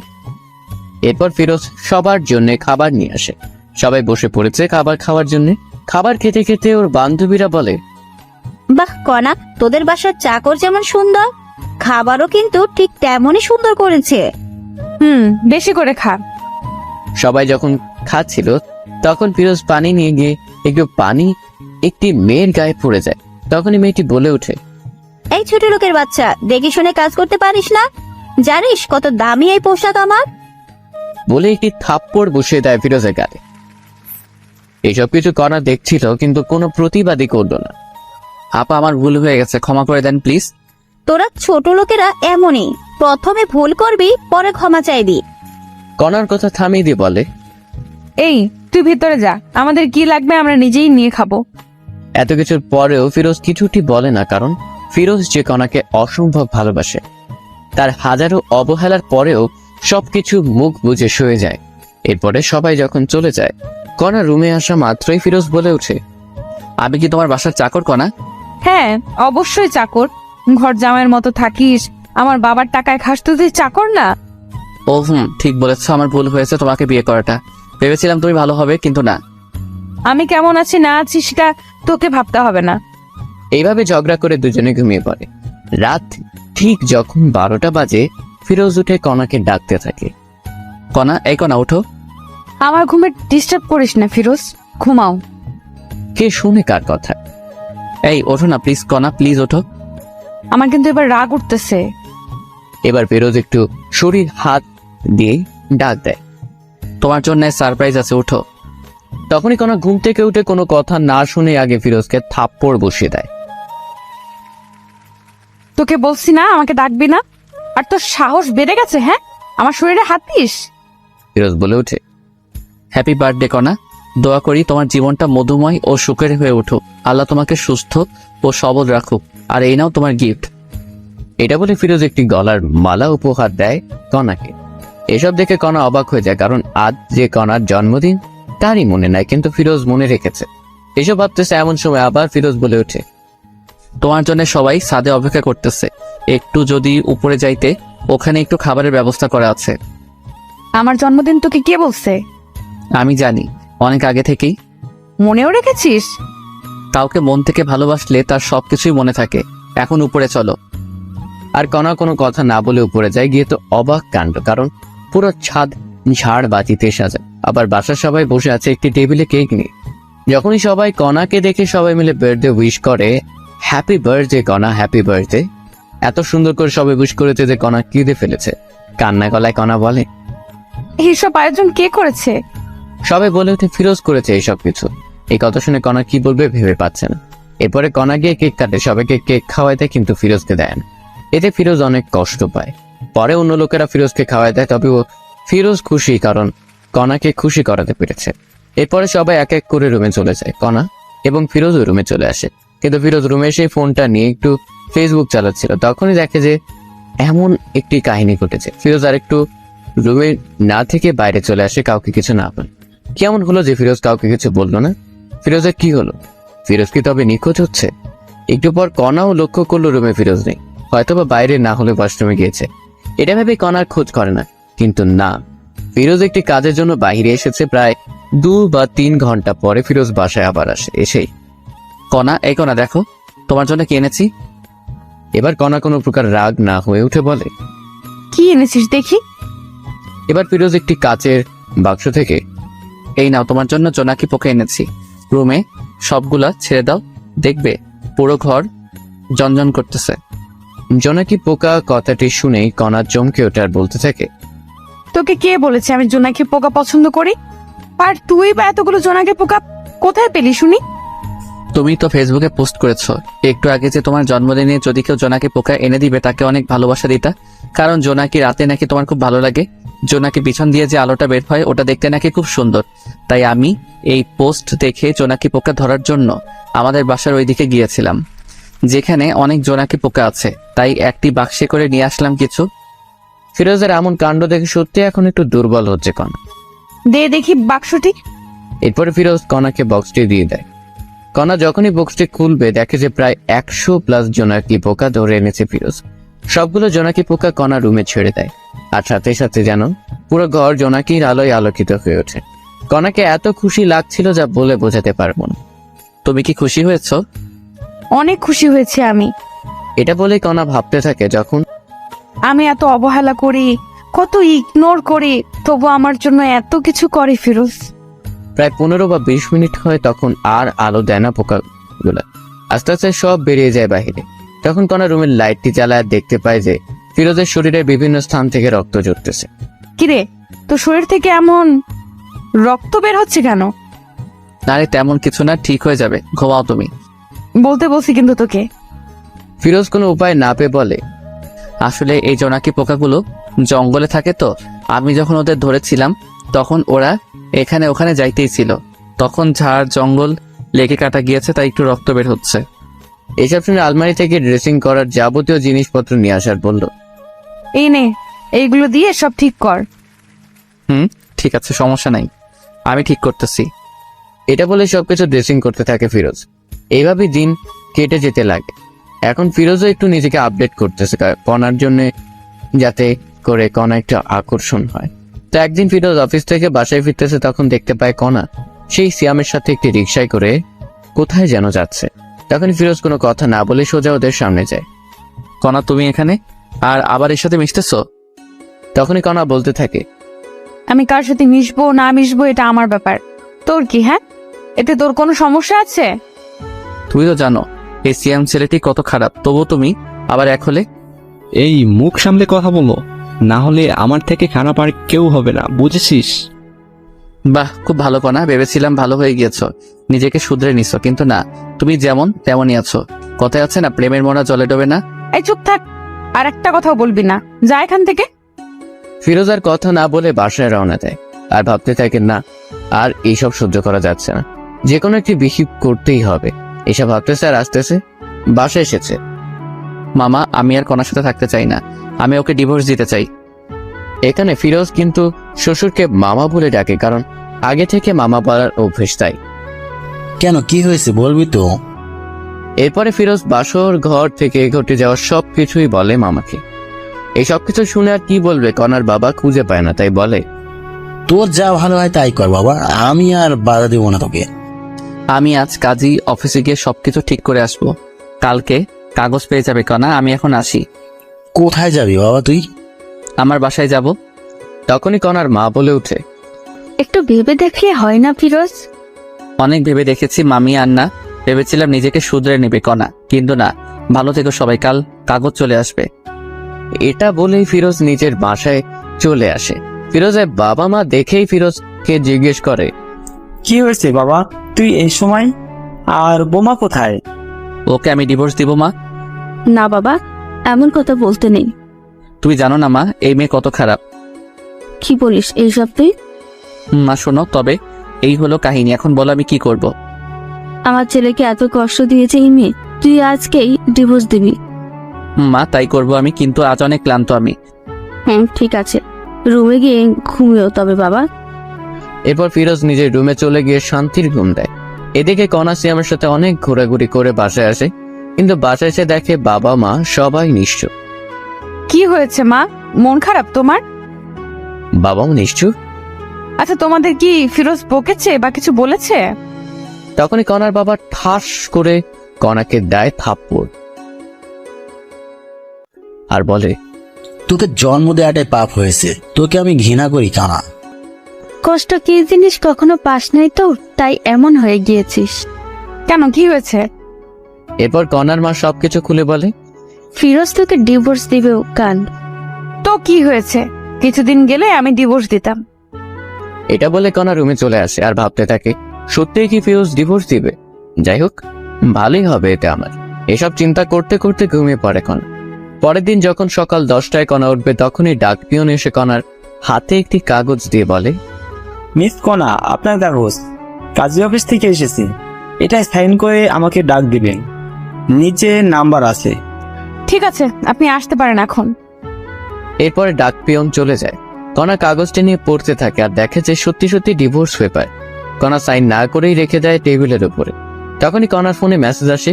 এরপর ফিরোজ সবার জন্য খাবার নিয়ে আসে। সবাই বসে পড়েছে খাবার খাওয়ার জন্য। খাবার খেতে খেতে ওর বান্ধবীরা বলে, বাহ কণা, তোদের বাসার চাকর যেমন সুন্দর, খাবারও কিন্তু ঠিক তেমনই সুন্দর করেছে। বেশি করে খা। সবাই যখন খাচ্ছিল তখন ফিরোজ পানি নিয়ে গিয়ে একটু পানি একটি মেয়ের গায়ে পড়ে যায়। তখনই মেয়েটি বলে ওঠে, এই ছোট লোকের বাচ্চা, দেখে শুনে কাজ করতে পারিস না? জানিস কত দামি এই পোশাক আমার? বলে একটি থাপ্পড় বসিয়ে দেয় ফিরোজের গায়ে। এইসব কিছু কণা দেখছিল, কিন্তু কোনো প্রতিবাদই করলো না। আপা, আমার ভুল হয়ে গেছে, ক্ষমা করে দেন প্লিজ। তোরা ছোট লোকেরা এমনই, প্রথমে ভুল করবি, পরে ক্ষমা চাইবি। কণার কথা থামিয়ে দিয়ে বলে, এই তুই ভিতরে যা, আমাদের কি লাগবে আমরা নিজেই নিয়ে খাবো। এত কিছুর পরেও ফিরোজ কিছুটি বলে না, কারণ ফিরোজ যে কণাকে অসম্ভব ভালোবাসে। তার হাজারো অবহেলার পরেও সবকিছু মুখ বুজে শুয়ে যায়। এরপরে সবাই যখন চলে যায়, কণা রুমে আসা মাত্রই ফিরোজ বলে ওঠে, আমি কি তোমার বাসার চাকর কণা? হ্যাঁ, অবশ্যই চাকর। ঘর জামাইয়ের মতো থাকিস, আমার বাবার টাকায় খাস, তো তুই চাকর না? ও ঠিক বলেছ, আমার ভুল হয়েছে তোমাকে বিয়ে করাটা। ভেবেছিলাম তুমি ভালো হবে, কিন্তু না। আমি কেমন আছি না আছি সেটা তোকে ভাবতে হবে না। এইভাবে ঝগড়া করে দুজনে ঘুমিয়ে পড়ে। রাত ঠিক যখন 12টা বাজে, ফিরোজ উঠে কণাকে ডাকতে থাকে, কণা, এই কণা ওঠো। আমার ঘুমে ডিস্টার্ব করিস না ফিরোজ, ঘুমাও। কে শুনে কার কথা? এই ওঠো না প্লিজ কণা, প্লিজ ওঠো। আমার কিন্তু এবার রাগ উঠতেছে। এবার ফিরোজ একটু শরীর হাত দিয়ে ডাক দেয়, তোমার জন্য সারপ্রাইজ আছে, ওঠো। তখনই কণা ঘুম থেকে উঠে কোনো কথা না শুনে আগে ফিরোজকে থাপ্পড় বসিয়ে দেয়। তোকে বলছি না আমাকে ডাকবি না, আর তোর সাহস বেড়ে গেছে। হ্যাঁ, আমার শরীরে হাত দিস। ফিরোজ বলে ওঠে, হ্যাপি বার্থডে কণা, দোয়া করি তোমার জীবনটা মধুময় ও সুখের হয়ে উঠুক, আল্লাহ তোমাকে সুস্থ ও সবল রাখুক, আর এই নাও তোমার গিফট। এটা বলে ফিরোজ একটি গলার মালা উপহার দেয় কণাকে। এসব দেখে কণা অবাক হয়ে যায়, কারণ আজ যে কণার জন্মদিন তারই মনে নাই, কিন্তু ফিরোজ মনে রেখেছে। এসব ভাবতেছে এমন সময় আবার ফিরোজ বলে ওঠে, তোমার জন্য সবাই ছাদে অপেক্ষা করতেছে, একটু যদি উপরে যাইতে, ওখানে একটু খাবারের ব্যবস্থা করা আছে। আমার জন্মদিন তোকে কে বলছে? আমি জানি, অনেক আগে থেকেই। মনেও রেখেছিস? কাউকে মন থেকে ভালোবাসলে তার সবকিছুই মনে থাকে। এখন উপরে চলো। আর কণা কোনো কথা না বলে উপরে যায়। গিয়ে তো অবাক কাণ্ড, কারণ পুরো ছাদ ঝাড় বাতিতে সাজায়, আবার বাসার সবাই বসে আছে একটি টেবিলে কেক নিয়ে। যখনই সবাই কণাকে দেখে সবাই মিলে বার্থডে উইশ করে, হ্যাপি বার্থডে কণা, হ্যাপি বার্থডে। এত সুন্দর করে সবাই উইশ করেছে যে কণা কেঁদে ফেলেছে। কান্না গলায় কণা বলে, এইসব আয়োজন কে করেছে? সবাই বলে ওঠে, ফিরোজ করেছে এইসব কিছু। এই কথা শুনে কণা কি বলবে ভেবে পাচ্ছে না। এরপরে কণা গিয়ে কেক কাটে, সবাইকে কেক খাওয়াই দেয়, কিন্তু ফিরোজকে দেয় না। এতে ফিরোজ অনেক কষ্ট পায়। পরে অন্য লোকেরা ফিরোজকে খাওয়াই দেয়, তবে ফিরোজ খুশি, কারণ কণাকে খুশি করাতে পেরেছে। এরপরে সবাই এক এক করে রুমে চলে যায়। কণা এবং ফিরোজও রুমে চলে আসে, কিন্তু ফিরোজ রুমে এসে ফোনটা নিয়ে একটু ফেসবুক চালাচ্ছিল। তখনই দেখে যে এমন একটি কাহিনী ঘটেছে। ফিরোজ আর একটু রুমে না থেকে বাইরে চলে আসে, কাউকে কিছু না বলে। কেমন হলো যে ফিরোজ কাউকে কিছু বললো না? ফিরোজের কি হলো? ফিরোজ কি তবে নিখোঁজ হচ্ছে? একটু পর কণাও লক্ষ্য করলো রুমে ফিরোজ নেই, হয়তোবা বাইরে না হলে ওয়াশরুমে গিয়েছে। এটা ভেবে কণার খোঁজ করে না, কিন্তু না, ফিরোজ একটি কাজের জন্য বাইরে এসেছে। প্রায় 2 বা 3 ঘন্টা পরে ফিরোজ বাসায় আবার আসে। এসেই, কণা, এই কণা দেখো, তোমার জন্য কি এনেছি। এবার কণা কোনো প্রকার রাগ না হয়ে উঠে বলে, কি এনেছিস দেখি? এবার ফিরোজ একটি কাচের বাক্স থেকে, এই নাও তোমার জন্য জোনাকি পোকা এনেছি, রুমে সবগুলা ছেড়ে দাও, দেখবে পুরো ঘর জনজন করতেছে। জোনাকি পোকা কথাটি শুনেই কণা চমকে ওঠে আর বলতে থাকে, তোকে কে বলেছে আমি জোনাকি পোকা পছন্দ করি? আর তুই বা এতগুলো জোনাকি পোকা কোথায় পেলি শুনি? তুমি তো ফেসবুকে পোস্ট করেছো একটু আগে যে তোমার জন্মদিনে যদি কেউ জোনাকি পোকা এনে দিবে তাকে অনেক ভালোবাসা দিতা, কারণ জোনাকি রাতে নাকি তোমার খুব ভালো লাগে। জোনাকি পিছন দিয়ে যে আলোটা বের হয় ওটা দেখতে নাকি খুব সুন্দর। তাই আমি এই পোস্ট দেখে জোনাকি পোকা ধরার জন্য আমাদের বাসার ওইদিকে গিয়েছিলাম, যেখানে অনেক জোনাকি পোকা আছে, তাই একটি বাক্সে করে নিয়ে আসলাম কিছু। ফিরোজের এমন কাণ্ড দেখে সত্যি এখন একটু দুর্বল হচ্ছে কণা। দে দেখি বাক্সটি। এরপরে ফিরোজ কণাকে বক্সটি দিয়ে দেয়। কণা যখনই বক্সটি খুলবে দেখে যে প্রায় 100+ জোনাকি পোকা ধরে এনেছে ফিরোজ। সবগুলো জোনাকি পোকা কণা রুমে ছেড়ে দেয়, আর সাথে সাথে যেন পুরো ঘর জোনাকির আলোয় আলোকিত হয়ে ওঠে। কণাকে এত খুশি লাগছিল যা বলে বোঝাতে পারবো না। তুমি কি খুশি হয়েছো? অনেক খুশি হয়েছে আমি। এটা বলে কণা ভাবতে থাকে, যখন আমি এত অবহেলা করি, কত ইগনোর করি, তবু আমার জন্য এত কিছু করে ফিরোজ। প্রায় 15 বা 20 মিনিট হয়, তখন আর আলো দেয় না পোকাগুলা। আস্তে আস্তে সব বেরিয়ে যায় বাহিরে। তখন কণা রুমের লাইটটি জ্বালায় দেখতে পায় যে ফিরোজের শরীরের বিভিন্ন স্থান থেকে রক্ত ঝরতেছে। কিরে, তোর শরীর থেকে এমন রক্ত বের হচ্ছে কেন? আরে তেমন কিছু না, ঠিক হয়ে যাবে, ঘুমাও তুমি। বলতে বলছি কিন্তু তোকে। ফিরোজ কোনো উপায় না পেয়ে বলে, আসলে এই জোনাকি পোকাগুলো জঙ্গলে থাকে, তো আমি যখন ওদের ধরেছিলাম তখন ওরা এখানে ওখানে যাইতেই ছিল, তখন ঝাড় জঙ্গল লেগে কাটা গিয়েছে, তাই একটু রক্ত বের হচ্ছে। এইসব শুনে আলমারি থেকে ড্রেসিং করার যাবতীয় জিনিসপত্র নিয়ে আসার বলল। এই নে, এইগুলো দিয়ে সব ঠিক কর। ঠিক আছে, সমস্যা নাই, আমি ঠিক করতেছি। এটা বলে সবকিছু ড্রেসিং করতে থাকে ফিরোজ। এইভাবে দিন কেটে যেতে লাগে। এখন ফিরোজও একটু নিজেকে আপডেট করতেছে কণার জন্য, যাতে করে কণা একটু আকর্ষণ হয়। তো একদিন ফিরোজ অফিস থেকে বাসায় ফিরতেছে, তখন দেখতে পায় কণা সেই সিয়ামের সাথে একটি রিকশায় করে কোথায় যেন যাচ্ছে। তখন ফিরোজ কোনো কথা না বলে সোজা ওদের সামনে যায়। কণা, তুমি এখানে আর আবার এর সাথে মিশতেছো? তখনই কণা বলতে থাকে, আমি কার সাথে মিশবো না মিশবো এটা আমার ব্যাপার, তোর কি? হ্যাঁ, এতে তোর কোনো সমস্যা আছে? তুমি তো জানো এই সিয়াম ছেলেটি কত খারাপ, তবু তুমি আবার এক হলে। এই মুখ সামলে কথা বলো, না হলে আমার থেকে খারাপ আর কেউ হবে না, বুঝেছিস? বাহ, খুব ভালো কণা, ভেবেছিলাম ভালো হয়ে গিয়েছো, নিজেকে শুধরে নিছো, কিন্তু না, তুমি যেমন তেমনই আছো। কথায় আছে না, প্রেমের মোড়া জলে ডোবে না। এই চুপ থাক, আর একটা কথাও বলবি না, যা এখান থেকে। ফিরোজ আর কথা না বলে বাসায় রওনা দেয়। আর ভাবতে থাকে, না আর এইসব সহ্য করা যাচ্ছে না, যে কোনো একটি বিহিব করতেই হবে। এসব ভাবতেছে আর আসতেছে বাসায় এসেছে। মামা, আমি আর কণার সাথে থাকতে চাই না, আমি ওকে ডিভোর্স দিতে চাই। এখানে ফিরোজ কিন্তু শ্বশুরকে মামা বলে ডাকে, কারণ আগে থেকে মামা বলার অভ্যেস তাই। কেন, কি হয়েছে বলবি তো? এরপরে ফিরোজ বাসর ঘর থেকে ঘটে যাওয়া সবকিছুই বলে মামাকে। এই সবকিছু শুনে আর কি বলবে, কণার বাবা খুঁজে পায় না, তাই বলে, তোর যা ভালো হয় তাই কর বাবা, আমি আর বাধা দেবো না তোকে। আমি আজ কাজী অফিসে গিয়ে সবকিছু ঠিক করে আসবো, কালকে কাগজ পেয়ে যাবে কণা, আমি এখন আসি। কোথায় যাবি বাবা তুই? আমার বাসায় যাব। তখনই কণার মা বলে উঠে, একটু ভেবে দেখলে হয় না ফিরোজ? অনেক ভেবে দেখেছি মামি, আর না, ভেবেছিলাম নিজেকে শুধরে নেবে কণা, কিন্তু না, ভালো থেকো সবাই, কাল কাগজ চলে আসবে। এটা বলেই ফিরোজ নিজের বাসায় চলে আসে। ফিরোজের বাবা মা দেখেই ফিরোজকে জিজ্ঞেস করে, কি হয়েছে বাবা, তুই এই সময়? আর বোমা কোথায়? ওকে আমি ডিভোর্স দিব মা। না বাবা, এমন কথা বলতে নেই। তুই জানো না মা, এই মেয়ে কত খারাপ। কি বলিস এইসব তুই? মা শোনো, তবে এই হলো কাহিনী, এখন বলো আমি কি করব। আমার ছেলেকে এত কষ্ট দিয়েছে এই মেয়ে, তুই আজকেই ডিভোর্স দিবি? মা তাই করব আমি, কিন্তু আজ অনেক ক্লান্ত আমি। হ্যাঁ ঠিক আছে, রুমে গিয়ে ঘুমিও তবে বাবা। এরপর ফিরোজ নিজের রুমে চলে গিয়ে শান্তির ঘুম দেয়। এদিকে কণা সিয়ামের সাথে অনেক ঘোরাঘুরি করে বাসায় আসে, কিন্তু বাসায় এসে দেখে বাবা মা সবাই নিশ্চুপ। কি হয়েছে মা, মন খারাপ তোমার? বাবাও নিশ্চুপ। আচ্ছা, তোমাদের কি ফিরোজ বকেছে বা কিছু বলেছে? তখনই কণার বাবা ঠাস করে কণাকে দেয় থাপ্পড় আর বলে, তোকে জন্ম দেওয়াটাই পাপ হয়েছে, তোকে আমি ঘৃণা করি কানা। কষ্ট কি জিনিস কখনো পাস নাই তো, তাই এমন হয়ে গিয়েছিস। কেন, কি হয়েছে? এরপর কণার মা সবকিছু খুলে বলে, ফিরোজ তোকে ডিভোর্স দিবে কান। তো কি হয়েছে, কিছুদিন গেলে আমি ডিভোর্স দিতাম। এটা বলে কণা রুমে চলে আসে আর ভাবতে থাকে, সত্যিই কি ফিরোজ ডিভোর্স দিবে? যাই হোক, ভালোই হবে এতে আমার। এসব চিন্তা করতে করতে ঘুমিয়ে পড়ে কণা। পরের দিন যখন সকাল 10টায় কণা উঠবে, তখনই ডাক পিয়ন এসে কণার হাতে একটি কাগজ দিয়ে বলে, মিস কণা, আপনার কাগজ কাজী অফিস থেকে এসেছে, এটা সাইন করে আমাকে ডাক দিবেন, নিচে নাম্বার আছে। ঠিক আছে, আপনি আসতে পারেন এখন। এরপরে ডাক পিয়ন চলে যায়। কণা কাগজটা নিয়ে পড়তে থাকে আর দেখে যে সত্যি সত্যি ডিভোর্স পেপার। কণা সাইন না করেই রেখে দেয় টেবিলের উপরে। তখনই কণার ফোনে মেসেজ আসে,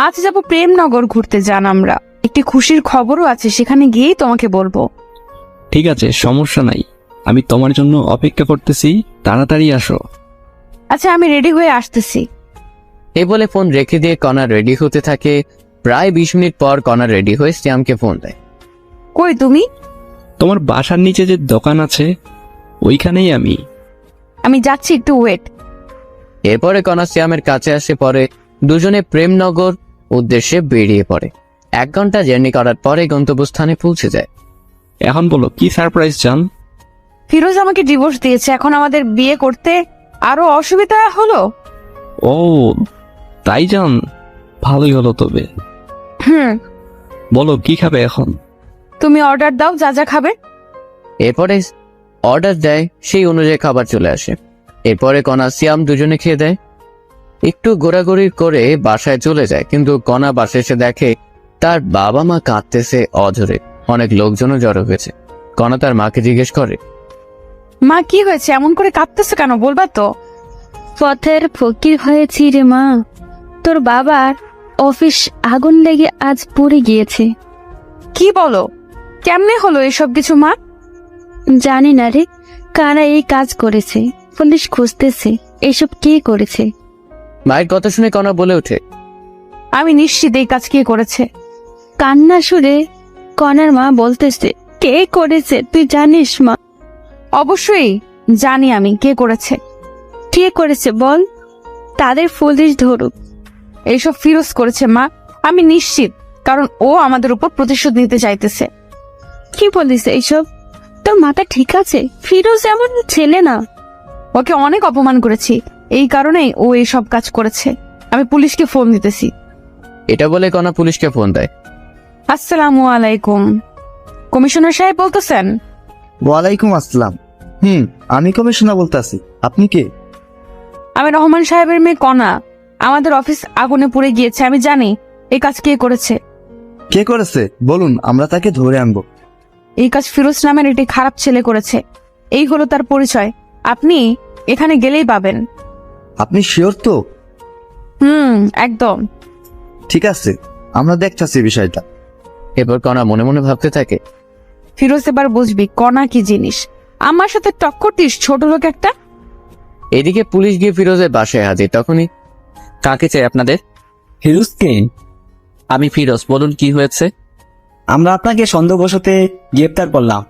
আজ যাব প্রেমনগর ঘুরতে, যান আমরা, একটি খুশির খবরও আছে, সেখানে গিয়েই তোমাকে বলবো। ঠিক আছে, সমস্যা নাই, আমি তোমার জন্য অপেক্ষা করতেছি, তাড়াতাড়ি আসো। আচ্ছা, আমি রেডি হয়ে আসতেছি। এই বলে ফোন রেখে দিয়ে কণা রেডি হতে থাকে। প্রায় 20 মিনিট পর কণা রেডি হয়ে শ্যামকে ফোন দেয়। কই তুমি? তোমার বাসার নিচে যে দোকান আছে ওইখানেই আমি যাচ্ছি, একটু ওয়েট। এরপরে কণা শ্যামের কাছে আসে, পরে দুজনে প্রেমনগর উদ্দেশ্যে বেরিয়ে পড়ে। 1 ঘন্টা জার্নি করার পরে গন্তব্যস্থানে পৌঁছে যায়। এখন বলো কি সারপ্রাইজ চান? ফিরোজ আমাকে ডিভোর্স দিয়েছে, এখন আমাদের বিয়ে করতে আরো অসুবিধা হলো। ও তাই যান, ভালোই হলো তবে। বলো কি খাবে এখন? তুমি অর্ডার দাও, যা যা খাবে। এরপরে অর্ডার দেয়, সেই অনুযায়ী খাবার চলে আসে। এরপরে কণা শ্যাম দুজনে খেয়ে দেয়। একটু ঘোরাঘুরি করে বাসায় চলে যায়, কিন্তু কণা বাসায় এসে দেখে তার বাবা মা কাঁদতেছে অঝরে। অনেক লোকজনও জড়ো হয়েছে। কণা তার মাকে জিজ্ঞেস করে, মা কি হয়েছে, এমন করে কাঁদতেছে কেন, বলবা তো? পথের ফকির হয়েছি রে মা, তোর বাবার অফিস আগুন লেগে আজ পুড়ে গিয়েছে। কি বলো, কেমনে হলো এসব কিছু মা? জানি না রে, কারা এই কাজ করেছে, পুলিশ খুঁজতেছে এসব কে করেছে। মায়ের কথা শুনে কণা বলে ওঠে, আমি নিশ্চিত এই কাজ কে করেছে। কান্না সুরে কনার মা বলতেছে, কে করেছে তুই জানিস মা? অবশ্যই জানি আমি কে করেছে। কে করেছে বল, তাদের পুলিশ ধরুক। এইসব ফিরোজ করেছে মা, আমি নিশ্চিত, কারণ ও আমাদের উপর প্রতিশোধ নিতে চাইতেছে। কি বলিস এইসব? তোর মাথা ঠিক আছে? ফিরোজ এমন ছেলে না। ওকে অনেক অপমান করেছি, এই কারণেই ও এইসব কাজ করেছে। আমি পুলিশকে ফোন দিতেছি। এটা বলে কণা পুলিশকে ফোন দেয়। আসসালামু আলাইকুম, কমিশনার সাহেব বলতেছেন? ওয়ালাইকুম আসসালাম। আমি কমিশনার বলতেছি, আপনি কে? আমি রহমান সাহেবের মেয়ে কণা। আমাদের অফিস আগুনে পুড়ে গিয়েছে, আমি জানি এই কাজ কে করেছে। কে করেছে বলুন, আমরা তাকে ধরে আনবো। এই কাজ ফিরোজ নামের একটি খারাপ ছেলে করেছে। এই হলো তার পরিচয়, আপনি এখানে গেলেই পাবেন। আপনি শিওর তো? একদম। ঠিক আছে, আমরা দেখতেছি বিষয়টা। এরপর কণা মনে মনে ভাবতে থাকে, ফিরোজ এবার বুঝবি কণা কি জিনিস। আমার সাথে টক্কর দিস ছোট লোক একটা। এদিকে পুলিশ গিয়ে ফিরোজের বাসায় হাজির। তখনই, কাকে চাই আপনাদের? ফিরোজকে? আমি ফিরোজ, বলুন কি হয়েছে? আমরা আপনাকে সন্দেহবশতে গ্রেপ্তার করলাম।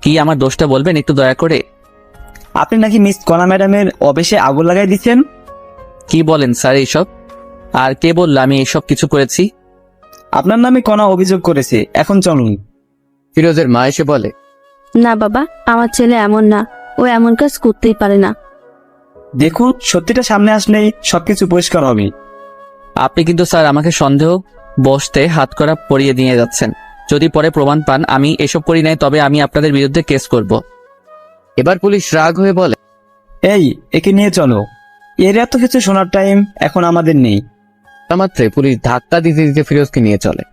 কি আমার দোষটা বলবেন একটু দয়া করে? আপনি নাকি মিস কণা ম্যাডামের অফিসে আগুন লাগাই দিচ্ছেন। কি বলেন স্যার এইসব? আর কে বলল আমি এইসব কিছু করেছি? আপনার নামে কণা অভিযোগ করেছে, এখন চলুন। ফিরোজের মা এসে বলে, না বাবা, আমার ছেলে এমন না, ও এমন কাজ করতেই পারে না। দেখুন, সত্যিটা সামনে আসলেই সবকিছু পরিষ্কার হবে। আপনি কিন্তু স্যার আমাকে সন্দেহ বসতে হাত করা পরিয়ে দিয়ে যাচ্ছেন। যদি পরে প্রমাণ পান আমি এসব করি নাই, তবে আমি আপনাদের বিরুদ্ধে কেস করব। এবার পুলিশ রাগ হয়ে বলে, এই, একে নিয়ে চলো। এর এত কিছু শোনার টাইম এখন আমাদের নেই। মাত্রে পুলিশ ধাক্কা দিতে দিতে ফিরোজকে নিয়ে চলে।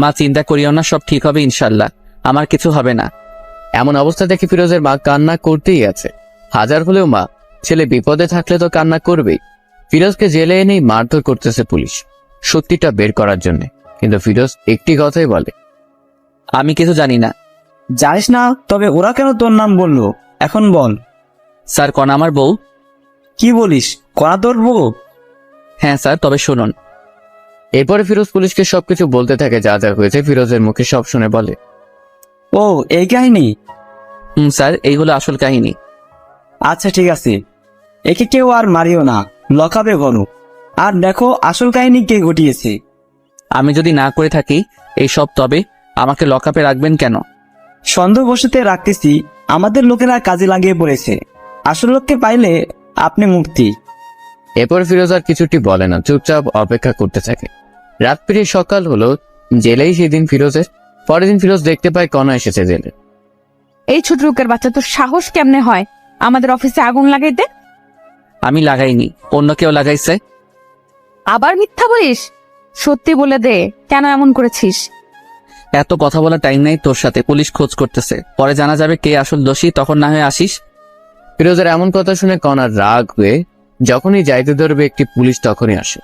মা চিন্তা করিও না, সব ঠিক হবে ইনশাল্লাহ, আমার কিছু হবে না। এমন অবস্থা দেখে ফিরোজের মা কান্না করতেই আছে। হাজার হলেও মা, ছেলে বিপদে থাকলে তো কান্না করবেই। ফিরোজকে জেলে এনেই মারধর করতেছে পুলিশ, সত্যিটা বের করার জন্য। কিন্তু ফিরোজ একটি কথাই বলে, আমি কিছু জানি না। জানিস না? তবে ওরা কেন তোর নাম বললো এখন বল। স্যার কণা আমার বউ। কি বলিস, কণা তোর বউ? হ্যাঁ স্যার, তবে শুনুন। এরপরে ফিরোজ পুলিশকে সবকিছু বলতে থাকে, যা যা হয়েছে। ফিরোজের মুখে সব শুনে বলে, ও এই কাহিনী? স্যার এই হলো আসল কাহিনী। আচ্ছা ঠিক আছে, একে কেউ আর মারিও না, লকাবে গণু। আর দেখো আসল কাহিনী কে ঘটিয়েছে। আমি যদি না করে থাকি এই সব, তবে আমাকে লকআপে রাখবেন কেন? সন্দেহবশতে রাখতেছি, আমাদের লোকেরা কাজে লাগিয়ে পড়েছে। আসল লোককে পাইলে আপনি মুক্তি। এরপর ফিরোজ আর কিছুটি বলে না, চুপচাপ অপেক্ষা করতে থাকে। রাত পেরিয়ে সকাল হলো। জেলেই সেদিন ফিরোজের। পরের দিন ফিরোজ দেখতে পায় কণা এসেছে জেলে। এই ছোট লোকের বাচ্চা, তোর সাহস কেমনে হয় আমাদের অফিসে আগুন লাগাইতে? আমি লাগাইনি, অন্য কেউ লাগাইছে। আবার মিথ্যা বলিস, সত্যি বলে দে, কেন এমন করেছিস? এত কথা বলার টাইম নাই তোর সাথে, পুলিশ খোঁজ করতেছে, পরে জানা যাবে কে আসল দোষী, তখন না হয় আসিস। ফিরোজের এমন কথা শুনে কণার রাগ হয়ে যখনই যাইতে ধরবে একটি পুলিশ তখনই আসে।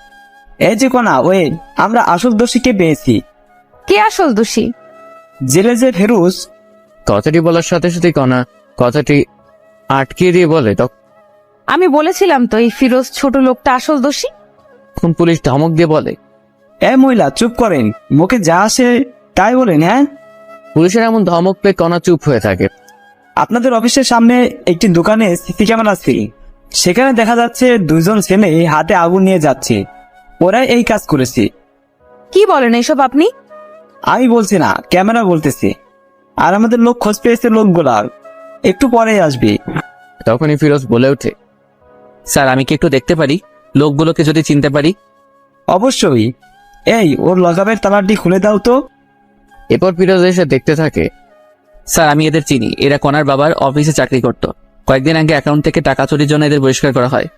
এই যে কণা, ওয়ে, আমরা আসল দোষীকে পেয়েছি। কে আসল দোষী? জেলে যে ফেরুজ। কথাটি বলার সাথে সাথে কণা কথাটি আটকে দিয়ে বলে, আমি বলেছিলাম তো এই ফিরোজ ছোট লোকটা আসল দোষী। তখন পুলিশ ধমক দিয়ে বলে, এ মহিলা চুপ করেন, মুখে যা আসে তাই বলেন। হ্যাঁ, পুলিশের এমন ধমক পেয়ে কণা চুপ হয়ে থাকে। আপনাদের অফিসের সামনে একটি দোকানে সিসি ক্যামেরা আছে, সেখানে দেখা যাচ্ছে দুইজন ছেলে হাতে আগুন নিয়ে যাচ্ছে। ওরা এই কাজ করেছে। কি বলেন এইসব আপনি? আমি বলছি না, ক্যামেরা বলতেছে। আর আমাদের লোক খোঁজ পেয়েছে লোকগুলা, একটু পরে আসবে। তখনই ফিরোজ বলে ওঠে, স্যার আমি কি একটু দেখতে পারি, লোকগুলোকে যদি চিনতে পারি? অবশ্যই। এই, ওর লগাবের তালাটি খুলে দাও তো। এরপর ফিরোজ এসে দেখতে থাকে, স্যার আমি এদের চিনি, এরা কণার বাবার অফিসে চাকরি করত। কয়েকদিন আগে অ্যাকাউন্ট থেকে টাকা চুরির জন্য এদের বহিষ্কার করা হয়।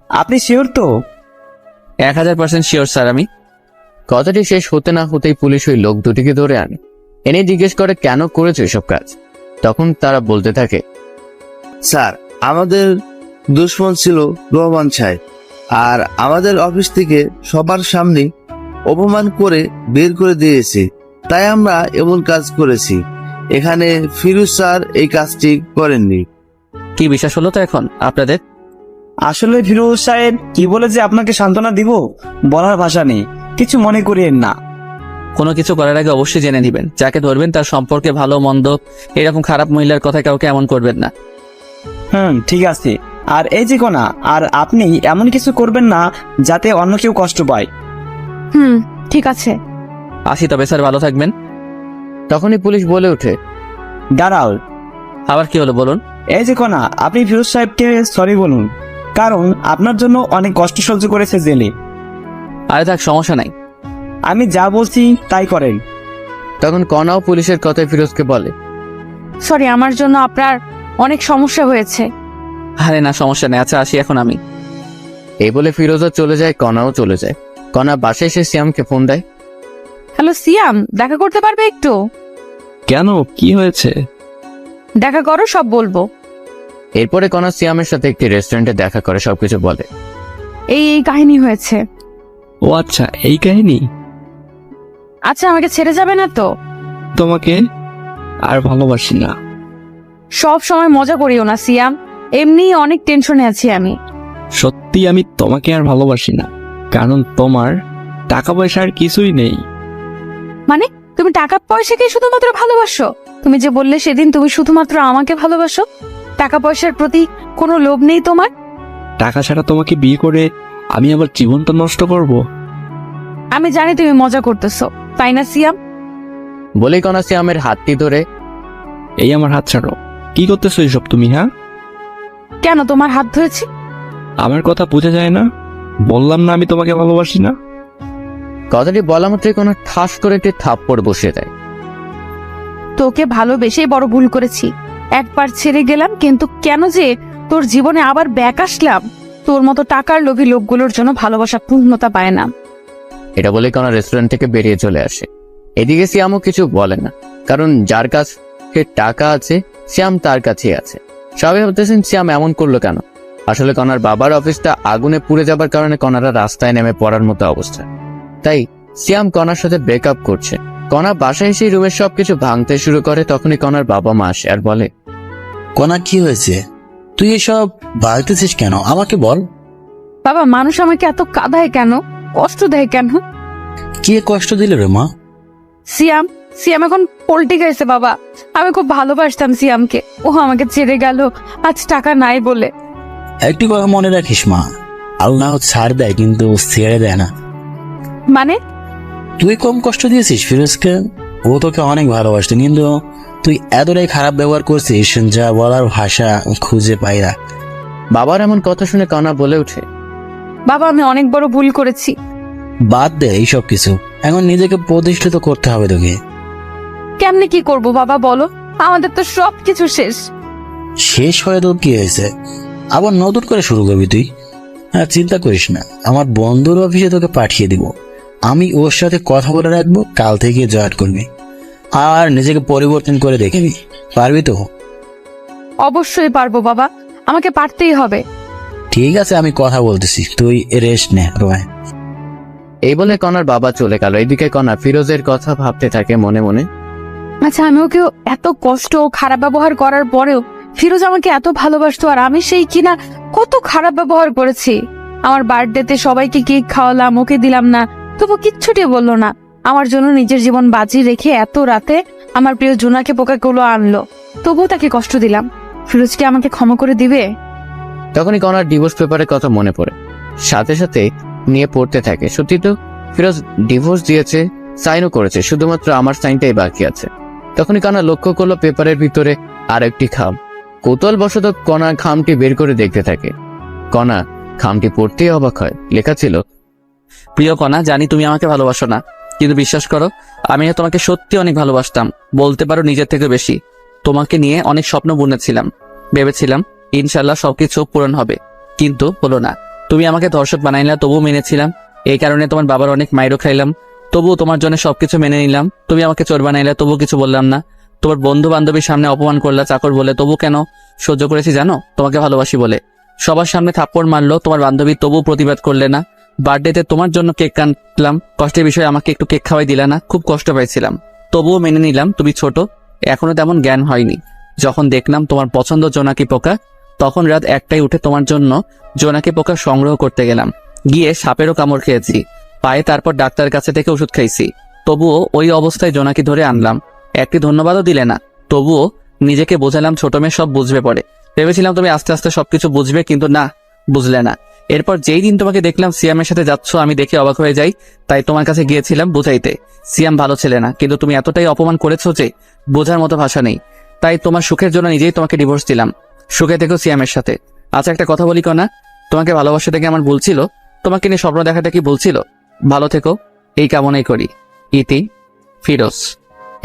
আপনি শিওর তো? 1000% শিওর স্যার আমি। কথাটি শেষ হতে না হতেই পুলিশ ওই লোক দুটিকে ধরে আনে। এনে জিজ্ঞেস করে কেন করেছো এসব কাজ। তখন তারা বলতে থাকে, স্যার, আমাদের দুশ্মন ছিল রহমান সাহেব, আর আমাদের অফিস থেকে সবার সামনে অপমান করে বের করে দিয়েছে, তাই আমরা এমন কাজ করেছি। এখানে ফিরোজ স্যার এই কাজটি করেননি। কি বিশ্বাস হলো তো এখন আপনাদের? আসলে ফিরোজ সাহেব কি বলে যে আপনাকে সান্ত্বনা দিব বলার ভাষা নেই, কিছু মনে করিয়েন না। কোনো কিছু করার আগে অবশ্যই জেনে নেবেন, যাকে ধরবেন তার সম্পর্কে ভালো মন্দ, এরকম খারাপ মহিলার কথা কাউকে এমন করবেন না। ঠিক আছে। আর এই যে কোনা, আর আপনি এমন কিছু করবেন না যাতে অন্য কেউ কষ্ট পায়। ঠিক আছে। আসি তবে স্যার, ভালো থাকবেন। তখনই পুলিশ বলে ওঠে, দাঁড়াও, আবার কি হলো বলুন? এই যে কোনা, আপনি ফিরোজ সাহেবকে সরি বলুন, কারণ আপনার জন্য অনেক কষ্ট সহ্য করেছে জেলে। আরে থাক, সমস্যা নাই। আমি যা বলছি তাই করেন। তখন কণাও পুলিশের কথায় ফিরোজকে বলে, সরি, আমার জন্য আপনার অনেক সমস্যা হয়েছে। আরে না, সমস্যা নেই। আচ্ছা আসি এখন আমি। এই বলে ফিরোজও চলে যায়, কণাও চলে যায়। কণা বাসায় এসে সিয়ামকে ফোন দেয়। হ্যালো সিয়াম, দেখা করতে পারবে একটু? কেন, কি হয়েছে? দেখা করো, সব বলবো। এরপরে কণা সিয়ামের সাথে একটি রেস্টুরেন্টে দেখা করে সবকিছু বলে। এই কাহিনী হয়েছে। ও আচ্ছা, এই কাহিনী। আচ্ছা, আমাকে ছেড়ে যাবে না তো? তোমাকে আর ভালোবাসি না। সব সময় মজা করিও না সিয়াম, এমনি অনেক টেনশনে আছি আমি। সত্যি আমি তোমাকে আর ভালোবাসি না, কারণ তোমার টাকা পয়সা আর কিছুই নেই। মানে তুমি টাকা পয়সাকে শুধুমাত্র ভালোবাসো? তুমি যে বললে সেদিন তুমি শুধুমাত্র আমাকে ভালোবাসো, টাকা পয়সার প্রতি কোনো লোভ নেই তোমার? টাকা ছাড়া তোমাকে বিয়ে করে আমি আবার জীবনটা নষ্ট করব? আমি জানি তুমি মজা করতেছো, তাই না সিয়াম? বলেই কণা সিয়ামের হাতটি ধরে, এই আমার হাত ছাড়ো। কি করতেছো এইসব তুমি? হ্যাঁ, কেন তোমার হাত ধরেছি? আমার কথা বোঝা যায় না? বললাম না আমি তোমাকে ভালোবাসি না। কথাটি বলা মাত্রই কণা ঠাস করে একটি থাপ্পড় বসিয়ে দেয়। তোকে ভালোবেসেই বড় ভুল করেছি। একবার ছেড়ে গেলাম, কিন্তু কেন যে তোর জীবনে আবার ব্যাক আসলাম? তোর মতো টাকার লোভী লোকগুলোর জন্য ভালোবাসা পূর্ণতা পায় না। এটা বলে কণা রেস্টুরেন্ট থেকে বেরিয়ে চলে আসে। এদিকে সিয়ামও কিছু বলে না, কারণ যার কাছে টাকা আছে শ্যাম তার কাছেই আছে। সবাই ভাবতেছেন শ্যাম এমন করলো কেন। আসলে কণার বাবার অফিসটা আগুনে পুড়ে যাবার কারণে কণারা রাস্তায় নেমে পড়ার মতো অবস্থা, তাই শ্যাম কণার সাথে ব্রেকআপ করছে। কণা বাসায় এসে রুমের সবকিছু ভাঙতে শুরু করে। তখনই কণার বাবা মা আসে আর বলে, কোনা কি হয়েছে? তুই এসব ভাবতেছিস কেন, আমাকে বল। বাবা, মানুষ আমাকে এত কাঁদায় কেন, কষ্ট দেয় কেন? কে কষ্ট দিল রে মা? সিয়াম সিয়াম এখন পল্টি গেছে বাবা। আমি খুব ভালোবাসতাম সিয়ামকে, ও আমাকে ছেড়ে গেল আজ টাকা নাই বলে। একটি কথা মনে রাখিস মা, আল্লাহ ছাড় দেয় কিন্তু ছেড়ে দেয় না। মানে? তুই কম কষ্ট দিয়েছিস ফিরোজকে, ও তোকে অনেক ভালোবাসত, কিন্তু তুই এতটাই খারাপ ব্যবহার করছিস যা বলার ভাষা খুঁজে পাই না। বাবার এমন কথা শুনে কণা বলে ওঠে, বাবা, আমি অনেক বড় ভুল করেছি। বাদ দে এইসব কিছু, এখন নিজেকে প্রতিষ্ঠিত করতে হবে তোকে। কেমনে কি করব বাবা বলো? আমাদের তো সবকিছু শেষ। শেষ হয়ে তো কি হয়েছে, আবার নতুন করে শুরু করবি তুই। হ্যাঁ, চিন্তা করিস না, আমার বন্ধুর অফিসে তোকে পাঠিয়ে দিব। আমি ওর সাথে কথা বলে রাখবো, কাল থেকে জয়েন করবি আর নিজেকে পরিবর্তন করে দেখবি। পারবি তো? অবশ্যই পারবো বাবা, আমাকে পারতেই হবে। ঠিক আছে, আমি কথা বলতেছি, তুই রেস্ট নে রোয়। এই বলে কণার বাবা চলে গেল। এদিকে কণা ফিরোজের কথা ভাবতে থাকে মনে মনে। আচ্ছা, আমি ওকে এত কষ্ট ও খারাপ ব্যবহার করার পরেও ফিরোজ আমাকে এত ভালোবাসতো, আর আমি সেই কিনা কত খারাপ ব্যবহার করেছি। আমার বার্থডেতে সবাইকে কেক খাওয়ালাম, ওকে দিলাম না, তবু কিচ্ছুটি বললো না। আমার জন্য নিজের জীবন বাজি রেখে এত রাতে আমার প্রিয় জোনাকে পোকাগুলো আনলো, তবুও তাকে কষ্ট দিলাম। ফিরোজ কি আমাকে ক্ষমা করে দিবে? তখনই কণার ডিভোর্স পেপারের কথা মনে পড়ে, সাথে সাথে নিয়ে পড়তে থাকে। সত্যি তো ফিরোজ ডিভোর্স দিয়েছে, সাইনও করেছে, শুধুমাত্র আমার সাইনটাই বাকি আছে। তখনই কণা লক্ষ্য করলো পেপারের ভিতরে আর একটি খাম। কৌতূহল বশত কণা খামটি বের করে দেখতে থাকে। কণা খামটি পড়তেই অবাক হয়। লেখা ছিল, প্রিয় কণা, জানি তুমি আমাকে ভালোবাসো না, কিন্তু বিশ্বাস করো আমি তোমাকে সত্যি অনেক ভালোবাসতাম, বলতে পারো নিজের থেকে বেশি। তোমাকে নিয়ে অনেক স্বপ্ন বুনেছিলাম, ভেবেছিলাম ইনশাল্লাহ সবকিছু পূরণ হবে, কিন্তু হলো না। তুমি আমাকে ধর্ষক বানাইলা, তবুও মেনেছিলাম। এই কারণে তোমার বাবার অনেক মাইরও খাইলাম, তবুও তোমার জন্য সবকিছু মেনে নিলাম। তুমি আমাকে চোর বানাইলে, তবুও কিছু বললাম না। তোমার বন্ধু বান্ধবীর সামনে অপমান করলা চাকর বলে, তবু কেন সহ্য করেছি জানো? তোমাকে ভালোবাসি বলে। সবার সামনে থাপ্পড় মারলো তোমার বান্ধবী, তবুও প্রতিবাদ করলে না। বার্থডেতে তোমার জন্য কেক কাটলাম, কষ্টের বিষয়ে আমাকে একটু কেক খাওয়াই দিলা না, খুব কষ্ট পাইছিলাম, তবুও মেনে নিলাম। তুমি ছোট, এখনো তেমন জ্ঞান হয়নি। যখন দেখলাম তোমার পছন্দ জোনাকি পোকা, তখন রাত 1টায় উঠে তোমার জন্য জোনাকি পোকা সংগ্রহ করতে গেলাম। গিয়ে সাপেরও কামড় খেয়েছি পায়ে, তারপর ডাক্তারের কাছে থেকে ওষুধ খাইছি, তবুও ওই অবস্থায় জোনাকি ধরে আনলাম। একটি ধন্যবাদও দিলে না, তবুও নিজেকে বোঝালাম ছোট মেয়ে সব বুঝবে পরে। ভেবেছিলাম তুমি আস্তে আস্তে সবকিছু বুঝবে, কিন্তু না, বুঝলে না। এরপর যেই দিন তোমাকে দেখলাম সিয়ামের সাথে যাচ্ছ, আমি দেখে অবাক হয়ে যাই, তাই তোমার কাছে গিয়েছিলাম বুঝাইতে। সিয়াম ভালো ছেলে না, কিন্তু তুমি এতটাই অপমান করেছো যে বোঝার মতো ভাষা নেই। তাই তোমার সুখের জন্য নিজেই তোমাকে ডিভোর্স দিলাম। সুখে থেকো সিয়ামের সাথে। আচ্ছা একটা কথা বলি কনা, তোমাকে ভালোবাসাটা কি আমার ভুল ছিল? তোমাকে নিয়ে স্বপ্ন দেখাটা কি ভুল ছিল? ভালো থেকো, এই কামনাই করি। ইতি, ফিরোজ।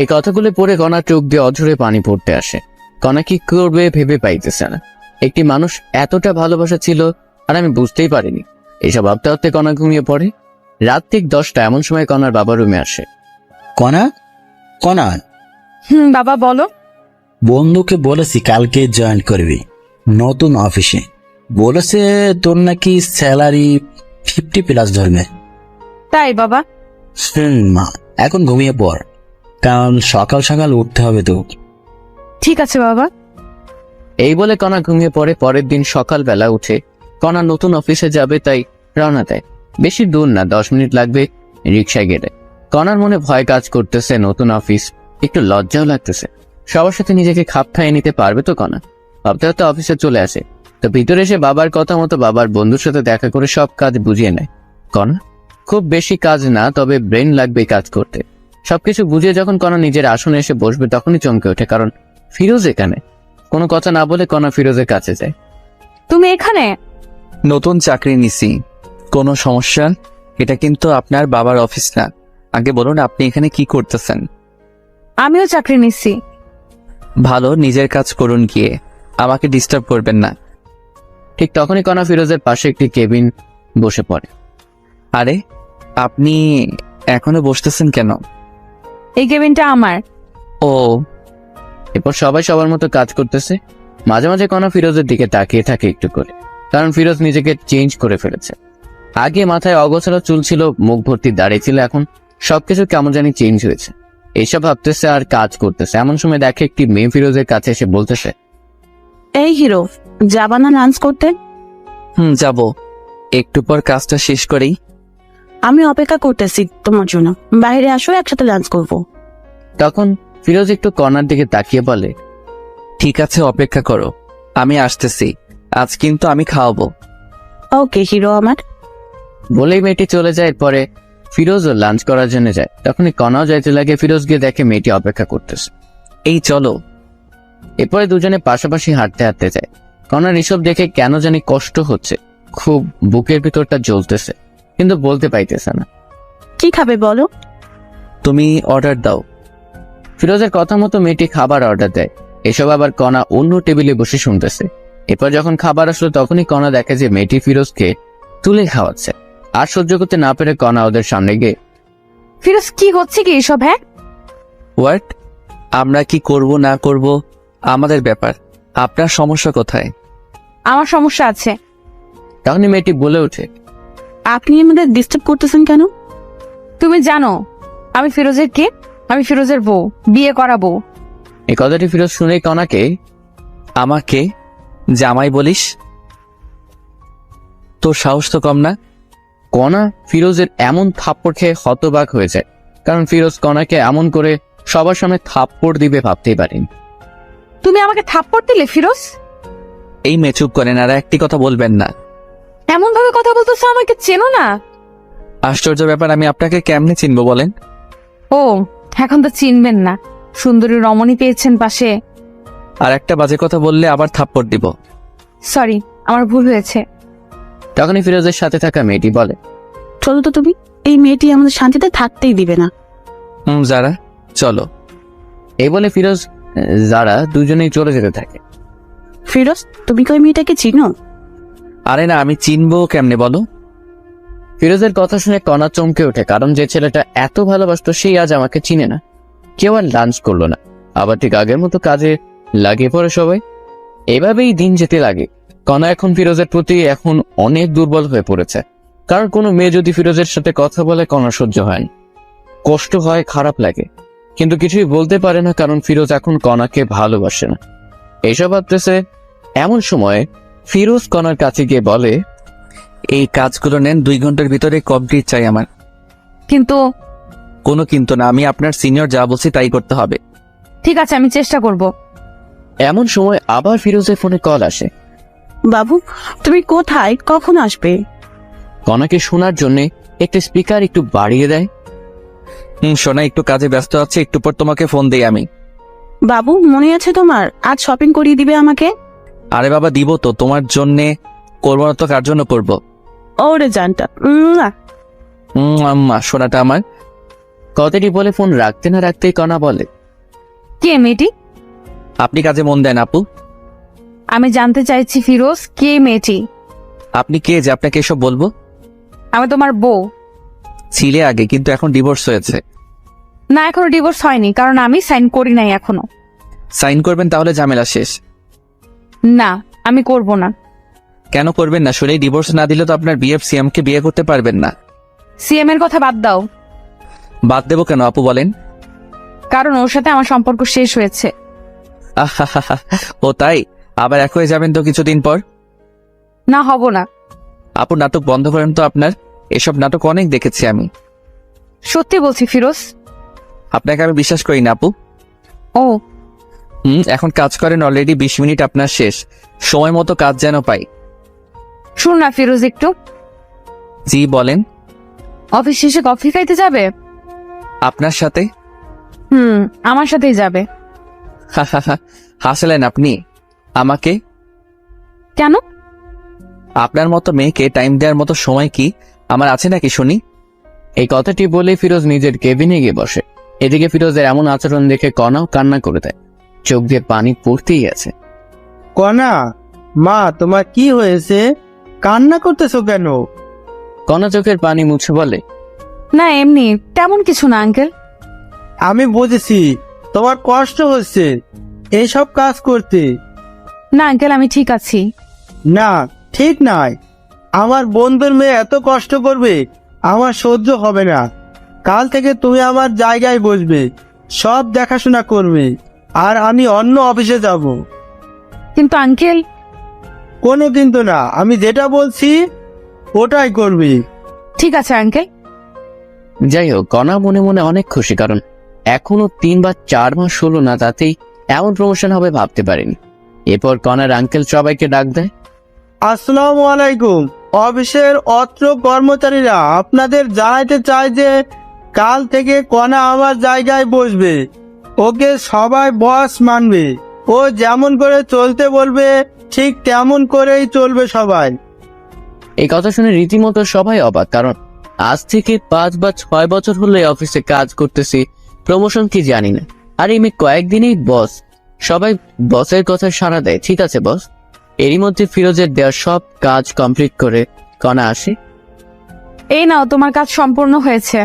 এই কথাগুলো পড়ে কণা চোখ দিয়ে অঝরে পানি পড়তে আসে। কণা কি করবে ভেবে পাইতেছে না। একটি মানুষ এতটা ভালোবাসা ছিল আর আমি বুঝতেই পারিনি। এইসব ভাবতে ভাবতে কণা ঘুমিয়ে পড়ে। রাত ঠিক 10টা, এমন সময় কণার বাবা রুমে আসে। কণা, কণা, বাবা বলো। বন্ধুকে বলেছি কালকে জয়েন করবি নতুন অফিসে। বলেছে তোর নাকি স্যালারি 50+ ধরবে। তাই বাবা? মা, এখন ঘুমিয়ে পড়, কারণ সকাল সকাল উঠতে হবে তো। ঠিক আছে বাবা। এই বলে কণা ঘুমিয়ে পড়ে। পরের দিন সকালবেলা উঠে কণা নতুন অফিসে যাবে, তাই রওনা দেয়। বেশি দূর না, 10 মিনিট লাগবে রিক্সায় গেলে। কণার মনে ভয় কাজ করতেছে, নতুন অফিস, একটু লজ্জাও লাগতেছে। সবার সাথে নিজেকে খাপ খাইয়ে নিতে পারবে তো কণা? ভাবতে ভাবতে অফিসে চলে আসে। তো ভিতরে এসে বাবার কথা মতো বাবার বন্ধুর সাথে দেখা করে সব কাজ বুঝিয়ে নেয় কণা। খুব বেশি কাজ না, তবে ব্রেন লাগবে কাজ করতে। সবকিছু বুঝিয়ে যখন কণা নিজের আসনে এসে বসবে, তখনই চমকে ওঠে, কারণ ফিরোজ এখানে। কোনো কথা না বলে কণা ফিরোজের কাছে যায়। তুমি এখানে? নতুন চাকরি নিছি। কোনো সমস্যা? এটা কিন্তু আপনার বাবার অফিস না। আগে বলুন আপনি এখানে কি করতেছেন? আমিও চাকরি নিচ্ছি। ভালো, নিজের কাজ করুন গিয়ে, আমাকে ডিস্টার্ব করবেন না। ঠিক তখনই কণা ফিরোজের পাশে একটি কেবিন বসে পড়ে। আরে আপনি এখনো বসতেছেন কেন? এই কেবিনটা আমার। ও, এরপর সবাই সবার মতো কাজ করতেছে। মাঝে মাঝে কণা ফিরোজের দিকে তাকিয়ে থাকে একটু করে, কারণ ফিরোজ নিজেকে চেঞ্জ করে ফেলেছে। আগে মাথায় অগোছালো চুল ছিল, মুখ ভর্তি দাঁড়িয়ে ছিল, এখন সবকিছু কেমন জানি চেঞ্জ হয়েছে। এইসব ভাবতেছে আর কাজ করতেছে। এমন সময় দেখে একটি মেয়ে ফিরোজের কাছে এসে বলতেছে, এই হিরো, যাবা না লাঞ্চ করতে? যাব, একটু পর কাজটা শেষ করেই। আমি অপেক্ষা করতেছি তোমার জন্য, বাইরে আসো, একসাথে লাঞ্চ করব। তখন ফিরোজ একটু কণার দিকে তাকিয়ে বলে, ঠিক আছে, অপেক্ষা করো, আমি আসতেছি। আজ কিন্তু আমি খাওয়াবো। ওকে হিরো আমার। বলেই মেয়েটি চলে যায়। পরে ফিরোজও লাঞ্চ করার জন্য যায়। তখনই কণাও যাইতে লাগে। ফিরোজ গিয়ে দেখে মেয়েটি অপেক্ষা করতেছে। এই চলো। এরপরে দুজনে পাশাপাশি হাঁটতে হাঁটতে যায়। কণার এসব দেখে কেন জানি কষ্ট হচ্ছে, খুব বুকের ভিতরটা জ্বলতেছে, কিন্তু বলতে পাইতেছে না। কি খাবে বলো? তুমি অর্ডার দাও। ফিরোজের কথা মতো মেয়েটি খাবার অর্ডার দেয়। এসব আবার কণা অন্য টেবিলে বসে শুনতেছে। এরপর যখন খাবার আসলো, তখনই কণা দেখে যে মেয়েটি ফিরোজকে তুলে খাওয়াচ্ছে। আর সহ্য করতে না পেরে কণা ওদের সামনে গিয়ে, ফিরোজ কি হচ্ছে কি এসব? হ্যাঁ, হোয়াট? আমরা কি করব না করব আমাদের ব্যাপার, আপনার সমস্যা কোথায়? আমার সমস্যা আছে। তখনই মেয়েটি বলে ওঠে, আপনি আমাদের ডিস্টার্ব করতেছেন কেন? তুমি জানো আমি ফিরোজের কে? আমি ফিরোজের বউ, বিয়ে করা বউ। এই কথাটি ফিরোজ শুনেই কণাকে, আমাকে জামাই বলিস? তোর সাহস তো কম না। কণা ফিরোজের এমন থাপ্পড় খেয়ে হতবাক হয়ে যায়, কারণ ফিরোজ কণাকে এমন করে সবার সামনে থাপ্পড় দিবে ভাবতেই পারেনি। তুমি আমাকে থাপ্পড় দিলে ফিরোজ? এই মেয়ে চুপ করেন, আর একটি কথা বলবেন না। এমন ভাবে কথা বলতেছো, আমাকে চেনো না? আশ্চর্য ব্যাপার, আমি আপনাকে কেমনে চিনবো বলেন? ও, এখন তো চিনবেন না। সুন্দরী রমণী পেয়েছেন পাশে। আর একটা বাজে কথা বললে আবার থাপ্পড় দিব। সরি, আমার ভুল হয়েছে। তখনই ফিরোজের সাথে থাকা মেয়েটি বলে, চলো তো তুমি, এই মেয়েটি আমাদের শান্তিতে থাকতেই দিবে না। যারা, চলো। এই বলে ফিরোজ যারা দুজনেই চলে যেতে থাকে। ফিরোজ, তুমি কি ওই মেয়েটাকে চিনো? আরে না, আমি চিনবো কেমনে বলো? ফিরোজের কথা শুনে কণা চমকে ওঠে, কারণ যে ছেলেটা এত ভালোবাসতো সেই আজ আমাকে চিনে না। কেউ আর লাঞ্চ করলো না, আবার ঠিক আগের মতো কাজে লাগিয়ে পড়ে সবাই। এভাবেই দিন যেতে লাগে। কণা এখন ফিরোজের প্রতি এখন অনেক দুর্বল হয়ে পড়েছে, কারণ কোনো মেয়ে যদি ফিরোজের সাথে কথা বলে কণা সহ্য হয় না। কষ্ট হয়, খারাপ লাগে, কিন্তু কিছুই বলতে পারে না, কারণ ফিরোজ এখন কণাকে ভালোবাসে না। এইসব ভাবতেছে এমন সময় ফিরোজ কণার কাছে গিয়ে বলে, এই কাজগুলো নেন, 2 ঘন্টার ভিতরে কমপ্লিট চাই আমার। কিন্তু কোনো কিন্তু না, আমি আপনার সিনিয়র, যা বলছি তাই করতে হবে। ঠিক আছে, আমি চেষ্টা করব। এমন সময় আবার ফিরোজের ফোনে কল আসে। বাবু, তুমি কোথায়, কখন আসবে? কণাকে শোনার জন্য একটা স্পিকার একটু বাড়িয়ে দেয়। সোনা, একটু কাজে ব্যস্ত আছে, একটু পর তোমাকে ফোন দেই আমি। বাবু, মনে আছে তোমার, আজ শপিং করিয়ে দিবে আমাকে? আরে বাবা, দিব তো, তোমার জন্যে করবো না তো কার জন্য করবো? ওরে জানটা। আম্মা, সোনাটা আমার। কথাটি বলে ফোন রাখতে না রাখতেই কণা বলে, কে মেয়েটি? আপনি কাজে মন দেন আপু। আমি জানতে চাইছি ফিরোজ, কে মেয়েটি? আপনি কে যে আপনাকে এসব বলবো? আমি তোমার বউ। ছিলে আগে, কিন্তু এখন ডিভোর্স হয়েছে। না, এখনো ডিভোর্স হয়নি, কারণ আমি সাইন করি নাই এখনো। সাইন করবেন তাহলে ঝামেলা শেষ। না, আমি করব না। কেন করবেন না? শুনেই ডিভোর্স না দিলে তো আপনার বিএফ সিএম কে বিয়ে করতে পারবেন না। সিএম এর কথা বাদ দাও। বাদ দেবো কেন আপু, বলেন? কারণ ওর সাথে আমার সম্পর্ক শেষ হয়েছে। আহাহাহা, ও তাই? আবার এক হয়ে যাবেন তো কিছুদিন পর? না, হব না। আপু, নাটক বন্ধ করেন তো আপনার। এসব নাটক অনেক দেখেছি আমি। সত্যি বলছি ফিরোজ। আপনাকে আমি বিশ্বাস করি না আপু। ও, এখন কাজ করেন, অলরেডি 20 মিনিট আপনার শেষ। সময় মতো কাজ যেন পাই। শুন না ফিরোজ, একটু। জি বলেন। অফিস শেষে কফি খাইতে যাবে? আপনার সাথে? আমার সাথেই যাবে। হাসলেন আপনি আমাকে? কেন? আপনার মতো মেয়েকে টাইম দেওয়ার মতো সময় কি আমার আছে নাকি শুনি? এই কথাটি বলে ফিরোজ নিজের কেবিনে গিয়ে বসে। এদিকে ফিরোজের এমন আচরণ দেখে কণাও কান্না করে দেয়, চোখ দিয়ে পানি পড়তেই আছে। কণা, মা তোমার কি হয়েছে? কান্না করতেছো কেন? কণা চোখের পানি মুছে বলে, না, এমনি, তেমন কিছু না আঙ্কেল। আমি বুঝেছি তোমার কষ্ট হচ্ছে এইসব কাজ করতে। না আঙ্কেল, আমি ঠিক আছি। না, ঠিক নাই। আমার বন্ধুর মেয়ে এত কষ্ট করবে আমার সহ্য হবে না। কাল থেকে তুমি আমার জায়গায় বসবে, সব দেখাশোনা করবে, আর আমি অন্য অফিসে যাব। কিন্তু আঙ্কেল। কোনো কিন্তু না, আমি যেটা বলছি ওটাই করবি। ঠিক আছে আঙ্কেল। যাই হোক, কণা মনে মনে অনেক খুশি, কারণ এখনো 3 বা 4 মাস হলো না, তাতেই এমন প্রমোশন হবে ভাবতে পারিনি। এরপর কণার আঙ্কেল সবাইকে ডাক দেয়। আসসালামু আলাইকুম। অফিসের অত্র কর্মচারীরা আপনাদের জানাইতে চায় যে কাল থেকে কণা আমার জায়গায় বসবে। ওকে সবাই বস মানবে। ও যেমন করে চলতে বলবে ঠিক তেমন করেই চলবে সবাই। এই কথা শুনে রীতিমতো সবাই অবাক, কারণ আজ থেকে 5 বা 6 বছর হলো এই অফিসে কাজ করতেছি, প্রমোশন কি জানি না। আর এই মেয়ে কয়েকদিনেই বস। সবাই বসের কথা সাড়া দেয়, ঠিক আছে বস। এরই মধ্যে ফিরোজের দেওয়া সব কাজ কমপ্লিট করে কণা আসে। এই নাও, তোমার কাজ সম্পূর্ণ হয়েছে।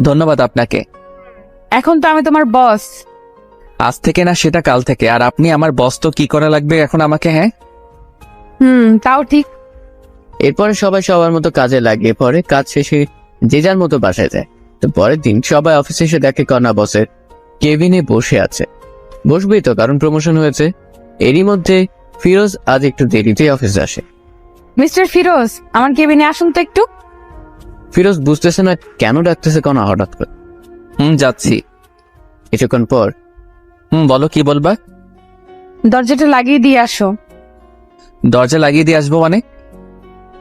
ধন্যবাদ আপনাকে। এখন তো আমি তোমার বস। আজ থেকে না, সেটা কাল থেকে। আর আপনি আমার বস, তো কি করা লাগবে এখন আমাকে? হ্যাঁ, তাও ঠিক। এরপরে সবাই সবার মতো কাজে লাগিয়ে পড়ে। কাজ শেষে যে যার মতো বাসায় যায়। তো পরের দিন সবাই অফিসে এসে দেখে কণা বসের কেবিনে বসে আছে। বসবেই তো, কারণ প্রমোশন হয়েছে। এরই মধ্যে ফিরোজ আজ একটু দেরিতে অফিসে আসে। মিস্টার ফিরোজ, আমার কেবিনে আসুন তো একটু। ফিরোজ বুঝতেছে না কেন ডাকতেছে কণা হঠাৎ করে। যাচ্ছি। কিছুক্ষণ পর, বলো, কি বলবা? দরজাটা লাগিয়ে দিয়ে আসো। দরজা লাগিয়ে দিয়ে আসবো মানে?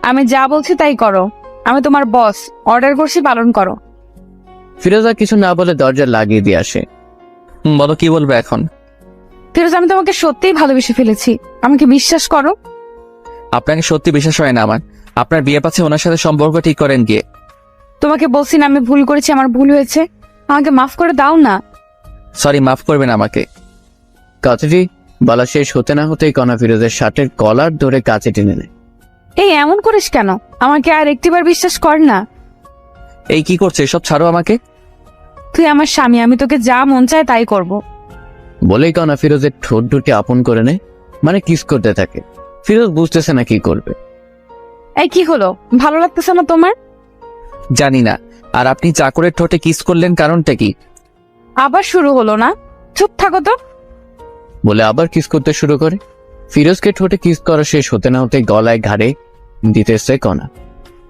আমি যা বলছি তাই করো। আমি তোমার বস, অর্ডার করছি, পালন করো। ফিরোজ আর কিছু না বলে দরজা লাগিয়ে দিয়ে আসে। বলো, কি বলবে এখন? ফিরোজ, আমি তোমাকে সত্যিই ভালোবেসে ফেলেছি, আমাকে বিশ্বাস করো। আপনাকে সত্যি বিশ্বাস হয় না আমার। আপনার বিয়ে পাচ্ছে, ওনার সাথে সম্পর্ক ঠিক করেন গিয়ে। তোমাকে বলছি না আমি ভুল করেছি, আমার ভুল হয়েছে, আমাকে মাফ করে দাও না। সরি, মাফ করবেন আমাকে। কথাটি বলা শেষ হতে না হতেই কণা ফিরোজের শার্টের কলার ধরে কাছে টেনে নেয়। এই এমন করিস কেন? আমাকে আর একটিবার বিশ্বাস কর না। এই কি করছে এসব, ছাড়ো আমাকে। তুই আমার স্বামী, আমি তোকে যা মন চায় তাই করব। বলেই কণা ফিরোজের ঠোঁট দুটি আপন করে নেয়, মানে কিস করতে থাকে। ফিরোজ বুঝতেছে না কি করবে। এই কি হলো, ভালো লাগতেছে না তোমার? জানি না। আর আপনি চাকরের ঠোঁটে কিস করলেন, কারণটা কি? আবার শুরু হলো না? চুপ থাকো তো। বলে আবার কিস করতে শুরু করে। ফিরোজকে ঠোঁটে কিস করা শেষ হতে না হতে গলায় ঘাড়ে দিতেছে কণা।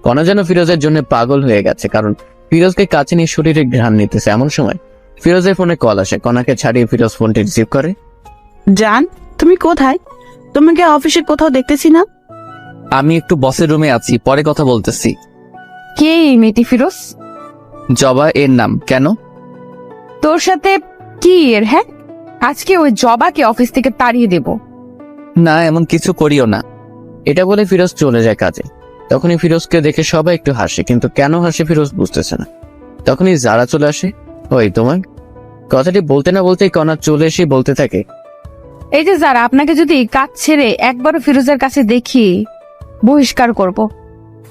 কণা যেন ফিরোজের জন্য পাগল হয়ে গেছে, কারণ ফিরোজকে কাছে নিয়ে শরীরে ঘ্রাণ নিতেছে। এমন সময় ফিরোজের ফোনে কল আসে। কণাকে ছাড়িয়ে ফিরোজ ফোনটি রিসিভ করে। জান, তুমি কোথায়? তোমাকে অফিসে কোথাও দেখতেছি না। আমি একটু বসের রুমে আছি, পরে কথা বলতেছি। কে এই মেয়েটি ফিরোজ? জবা এর নাম। কেন? তোর সাথে কি এর? হ্যাঁ, আজকে ওই জবাকে অফিস থেকে তাড়িয়ে দেব। না, এমন কিছু করিও না। এটা বলে ফিরোজ চলে যায় কাজে। তখনই ফিরোজকে দেখে সবাই একটু হাসে, কিন্তু কেন হাসে ফিরোজ বুঝতেছে না। তখনই যারা চলে আসে। ওই তোমার কথাটি বলতে না বলতেই কণা চলে এসে বলতে থাকে, এই যে যারা, আপনাকে যদি কাজ ছেড়ে একবারও ফিরোজের কাছে দেখি বহিষ্কার করব।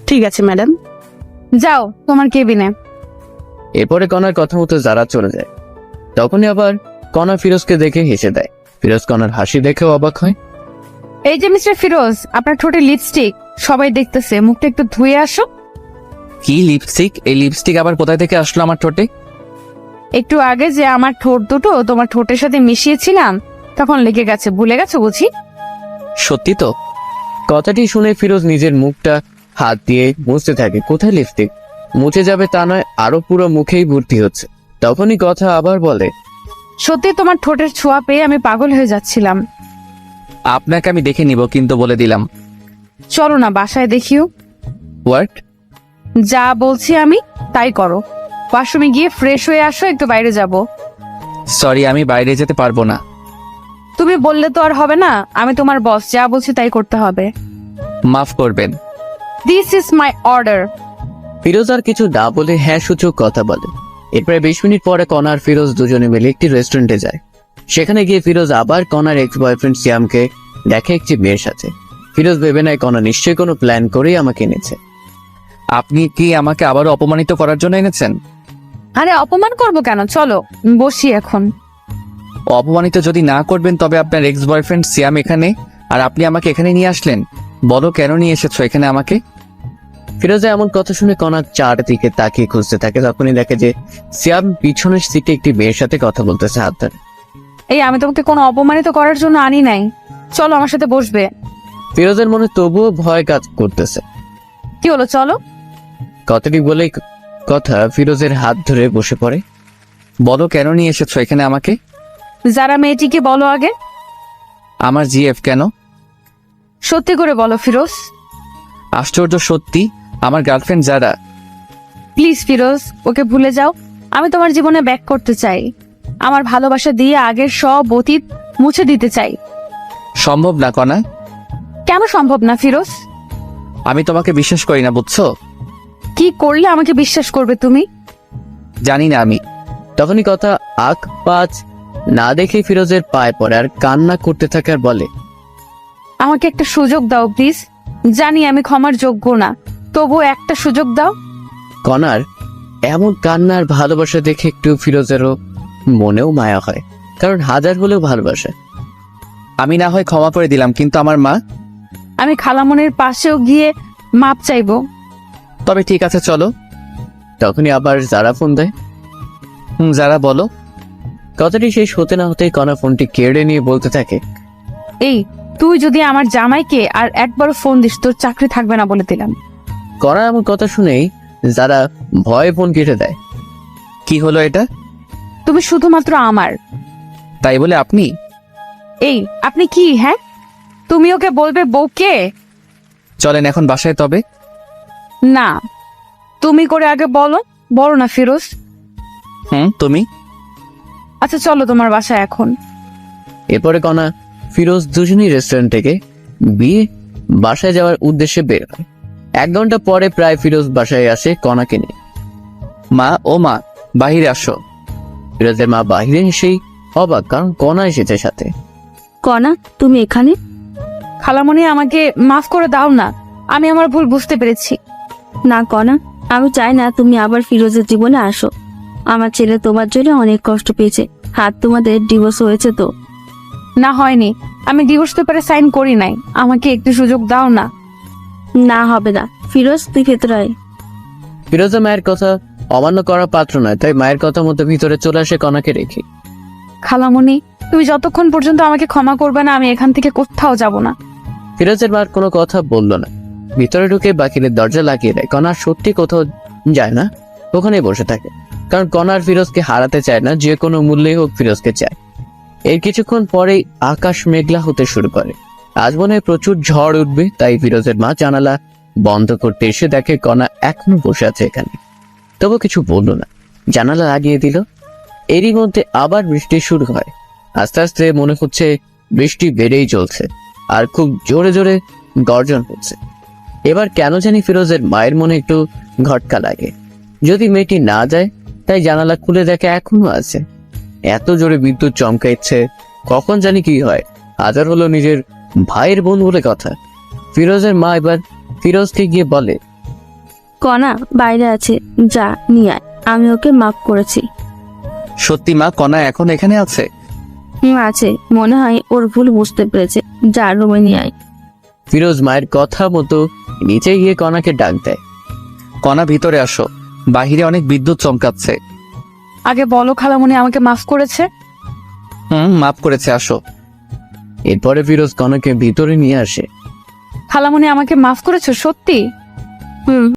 ঠিক আছে ম্যাডাম। যাও তোমার কেবিনে। এরপরে কণার কথা মতো যারা চলে যায়। তখনই আবার কণা ফিরোজকে দেখে হেসে দেয়। ফিরোজ কণার হাসি দেখেও অবাক হয়। এই যে মিস্টার ফিরোজ, আপনার ঠোঁটে লিপস্টিক, সবাই দেখতেছে, মুখটা একটু ধুয়ে আসো। কি লিপস্টিক? এই লিপস্টিক আবার কোথায় থেকে আসলো আমার ঠোঁটে? একটু আগে যে আমার ঠোঁট দুটো তোমার ঠোঁটের সাথে মিশিয়েছিলাম, তখন লেগে গেছে, ভুলে গেছো বুঝি? সত্যি তো? কথাটি শুনে ফিরোজ নিজের মুখটা হাত দিয়ে মুছতে থাকে। কোথায় লিপস্টিক? মুছে যাবে তা নয়, আরো পুরো মুখেই ভর্তি হচ্ছে। তখনই কথা আবার বলে, সত্যি তোমার ঠোঁটের ছোঁয়া পেয়ে আমি পাগল হয়ে যাচ্ছিলাম। আপনাকে আমি দেখে নিব, কিন্তু বলে দিলাম। চলো না বাসায় দেখিও। হোয়াট? যা বলছি আমি তাই করো। ওয়াশরুমে গিয়ে ফ্রেশ হয়ে আসো, একটু বাইরে যাব। সরি, আমি বাইরে যেতে পারবো না। তুমি বললে তো আর হবে না, আমি তোমার বস, যা বলছি তাই করতে হবে। মাফ করবেন। This is my order. Firoz আর কিছু না বলে হ্যাঁ সূচক কথা বলে। এরপরে 20 মিনিট পরে কণা আর ফিরোজ দুজনে মিলে একটি রেস্টুরেন্টে যায়। সেখানে গিয়ে ফিরোজ আবার কণার এক্স বয়ফ্রেন্ড সিয়ামকে দেখে একটি মেয়ের সাথে। ফিরোজ ভেবে নেয় কণা নিশ্চয়ই কোনো প্ল্যান করেই আমাকে এনেছে। আপনি কি আমাকে আবারও অপমানিত করার জন্য এনেছেন? আরে অপমান করব কেন, চলো বসি এখন। অপমানিত যদি না করবেন তবে আপনার এক্স বয়ফ্রেন্ড সিয়াম এখানে, আর আপনি আমাকে এখানে নিয়ে আসলেন। বলো কেন নিয়ে এসেছো এখানে আমাকে? ফিরোজা এমন কথা শুনে কণা চারদিকে তাকিয়ে খুঁজতে থাকে। তখনই দেখে যে সিয়াম পিছনের সিটে একটি মেয়ের সাথে কথা বলতেছে হাত ধরে। এই আমি তোমাকে কোনো অপমানিত করার জন্য আনি নাই, চলো আমার সাথে বসবে। ফিরোজের মনে তবুও ভয় কাজ করতেছে। কি হলো, চলো। কথাটি বলেই কথা ফিরোজের হাত ধরে বসে পড়ে। বলো কেন নিয়ে এসেছো এখানে আমাকে? যারা মেয়েটিকে বলো আগে। আমার জিএফ কেন? সত্যি করে বলো ফিরোজ। আশ্চর্য, সত্যি আমার গার্লফ্রেন্ড যারা। প্লিজ ফিরোজ, ওকে ভুলে যাও। আমি তোমার জীবনে ব্যাক করতে চাই, আমার ভালোবাসা দিয়ে আগের সব অতীত মুছে দিতে চাই। সম্ভব না কণা। কেন সম্ভব না ফিরোজ? আমি তোমাকে বিশ্বাস করি না, বুঝছো? কি করলে আমাকে বিশ্বাস করবে তুমি? জানি না আমি। তখনই কথা আখ পাঁচ না দেখে ফিরোজের পায়ে পড়ে আর কান্না করতে থাকে আর বলে, আমাকে একটা সুযোগ দাও প্লিজ। জানি আমি ক্ষমার যোগ্য না, তবু একটা সুযোগ দাও। কণার এমন কান্নার ভালোবাসা দেখে একটু ফিরোজেরও মনেও মায়া হয়, কারণ হাজার হলেও ভালোবাসে। আমি না হয় ক্ষমা করে দিলাম, কিন্তু আমার মা। আমি খালামনির পাশেও গিয়ে মাপ চাইবো। তবে ঠিক আছে চলো। তখনই আবার যারা ফোন দেয়। যারা বলো। কথাটি শেষ হতে না হতেই কণা ফোনটি কেড়ে নিয়ে বলতে থাকে, এই তুই যদি আমার জামাইকে আর একবারও ফোন দিস, তোর চাকরি থাকবে না বলে দিলাম। কণা এমন কথা শুনেই যারা ভয়ে ফোন কেটে দেয়। কি হলো এটা? তুমি শুধুমাত্র আমার। তাই বলে আপনি? এই আপনি কি? হ্যাঁ, তুমি ওকে বলবে বউকে? চলেন এখন বাসায় তবে। না, তুমি করে আগে বলো। বলো না ফিরোজ। তুমি। আচ্ছা চলো তোমার বাসায় এখন। এরপরে কণা ফিরোজ দুজনই রেস্টুরেন্ট থেকে বিয়ে বাসায় যাওয়ার উদ্দেশ্যে বের হয়। 1 ঘন্টা পরে প্রায় ফিরোজ বাসায় আসে কণাকে নিয়ে। মা, ও মা, বাহিরে আসো। ফিরোজের মা বাহিরে এসেই অবাক, কারণ কণা এসেছে সাথে। কণা, তুমি এখানে? খালামণি আমাকে মাফ করে দাও না, আমি আমার ভুল বুঝতে পেরেছি। না কণা, আমি চাই না তুমি আবার ফিরোজের জীবনে আসো। আমার ছেলে তোমার জন্য অনেক কষ্ট পেয়েছে। হাত তোমাদের ডিভোর্স হয়েছে তো? না, হয়নি। আমি ডিভোর্স পেপারে সাইন করি নাই। আমাকে একটু সুযোগ দাও না। না হবে না। ফিরোজ, তুই ভেতরে আয়। ফিরোজা মায়ের কথা অমান্য করার পাত্র নয়, তাই মায়ের কথা মতো ভিতরে চলে আসে কণাকে রেখে। খালামণি, তুমি যতক্ষণ পর্যন্ত আমাকে ক্ষমা করবে না, আমি এখান থেকে কোথাও যাব না। ফিরোজের মার কোনো কথা বলল না, ভিতরে ঢুকে বাকিদের দরজা লাগিয়ে দেয়। কণা সত্যি কোথাও যায় না, ওখানেই বসে থাকে। কারণ কণার ফিরোজকে হারাতে চায় না, যে কোনো মূল্যে হোক ফিরোজকে চায়। এর কিছুক্ষণ পরেই আকাশ মেঘলা হতে শুরু করে। আজ মনে হয় প্রচুর ঝড় উঠবে, তাই ফিরোজের মা জানালা বন্ধ করতে এসে দেখে কণা এখনো বসে আছে এখানে। তবু কিছু বলল না, জানালা লাগিয়ে দিল। এরই মধ্যে আবার বৃষ্টি শুরু হয়। আস্তে আস্তে মনে হচ্ছে বৃষ্টি বেড়েই চলছে, আর খুব জোরে জোরে গর্জন হচ্ছে। এবার কেন জানি ফিরোজের মায়ের মনে একটু ঘটকা লাগে। যদি মেয়েটি না যায়, তাই জানালা খুলে দেখে এখনো আছে। এত জোরে বিদ্যুৎ চমকাচ্ছে, কখন জানি কি হয়। হাজার হলো নিজের ভাইয়ের বোন বলে কথা। ফিরোজের মা এবার ফিরোজকে গিয়ে বলে, কণা বাইরে আছে, যা নিয়ে আয়। আমি ওকে মাফ করেছি। সত্যি মা, কণা এখন এখানে আছে? আছে, মনে হয় ওর ভুল বুঝতে পেরেছে। যা রুমে নিয়ে আয়। ফিরোজ মায়ের কথা মতো নিচে গিয়ে কণাকে ডাক দেয়। কণা ভিতরে আসো, বাহিরে অনেক বিদ্যুৎ চমকাচ্ছে। আগে বলো খালামণি আমাকে মাফ করেছে? মাফ করেছে, আসো। এরপরে ফিরোজ কণাকে ভিতরে নিয়ে আসে। খালামণি আমাকে মাফ করেছো সত্যি?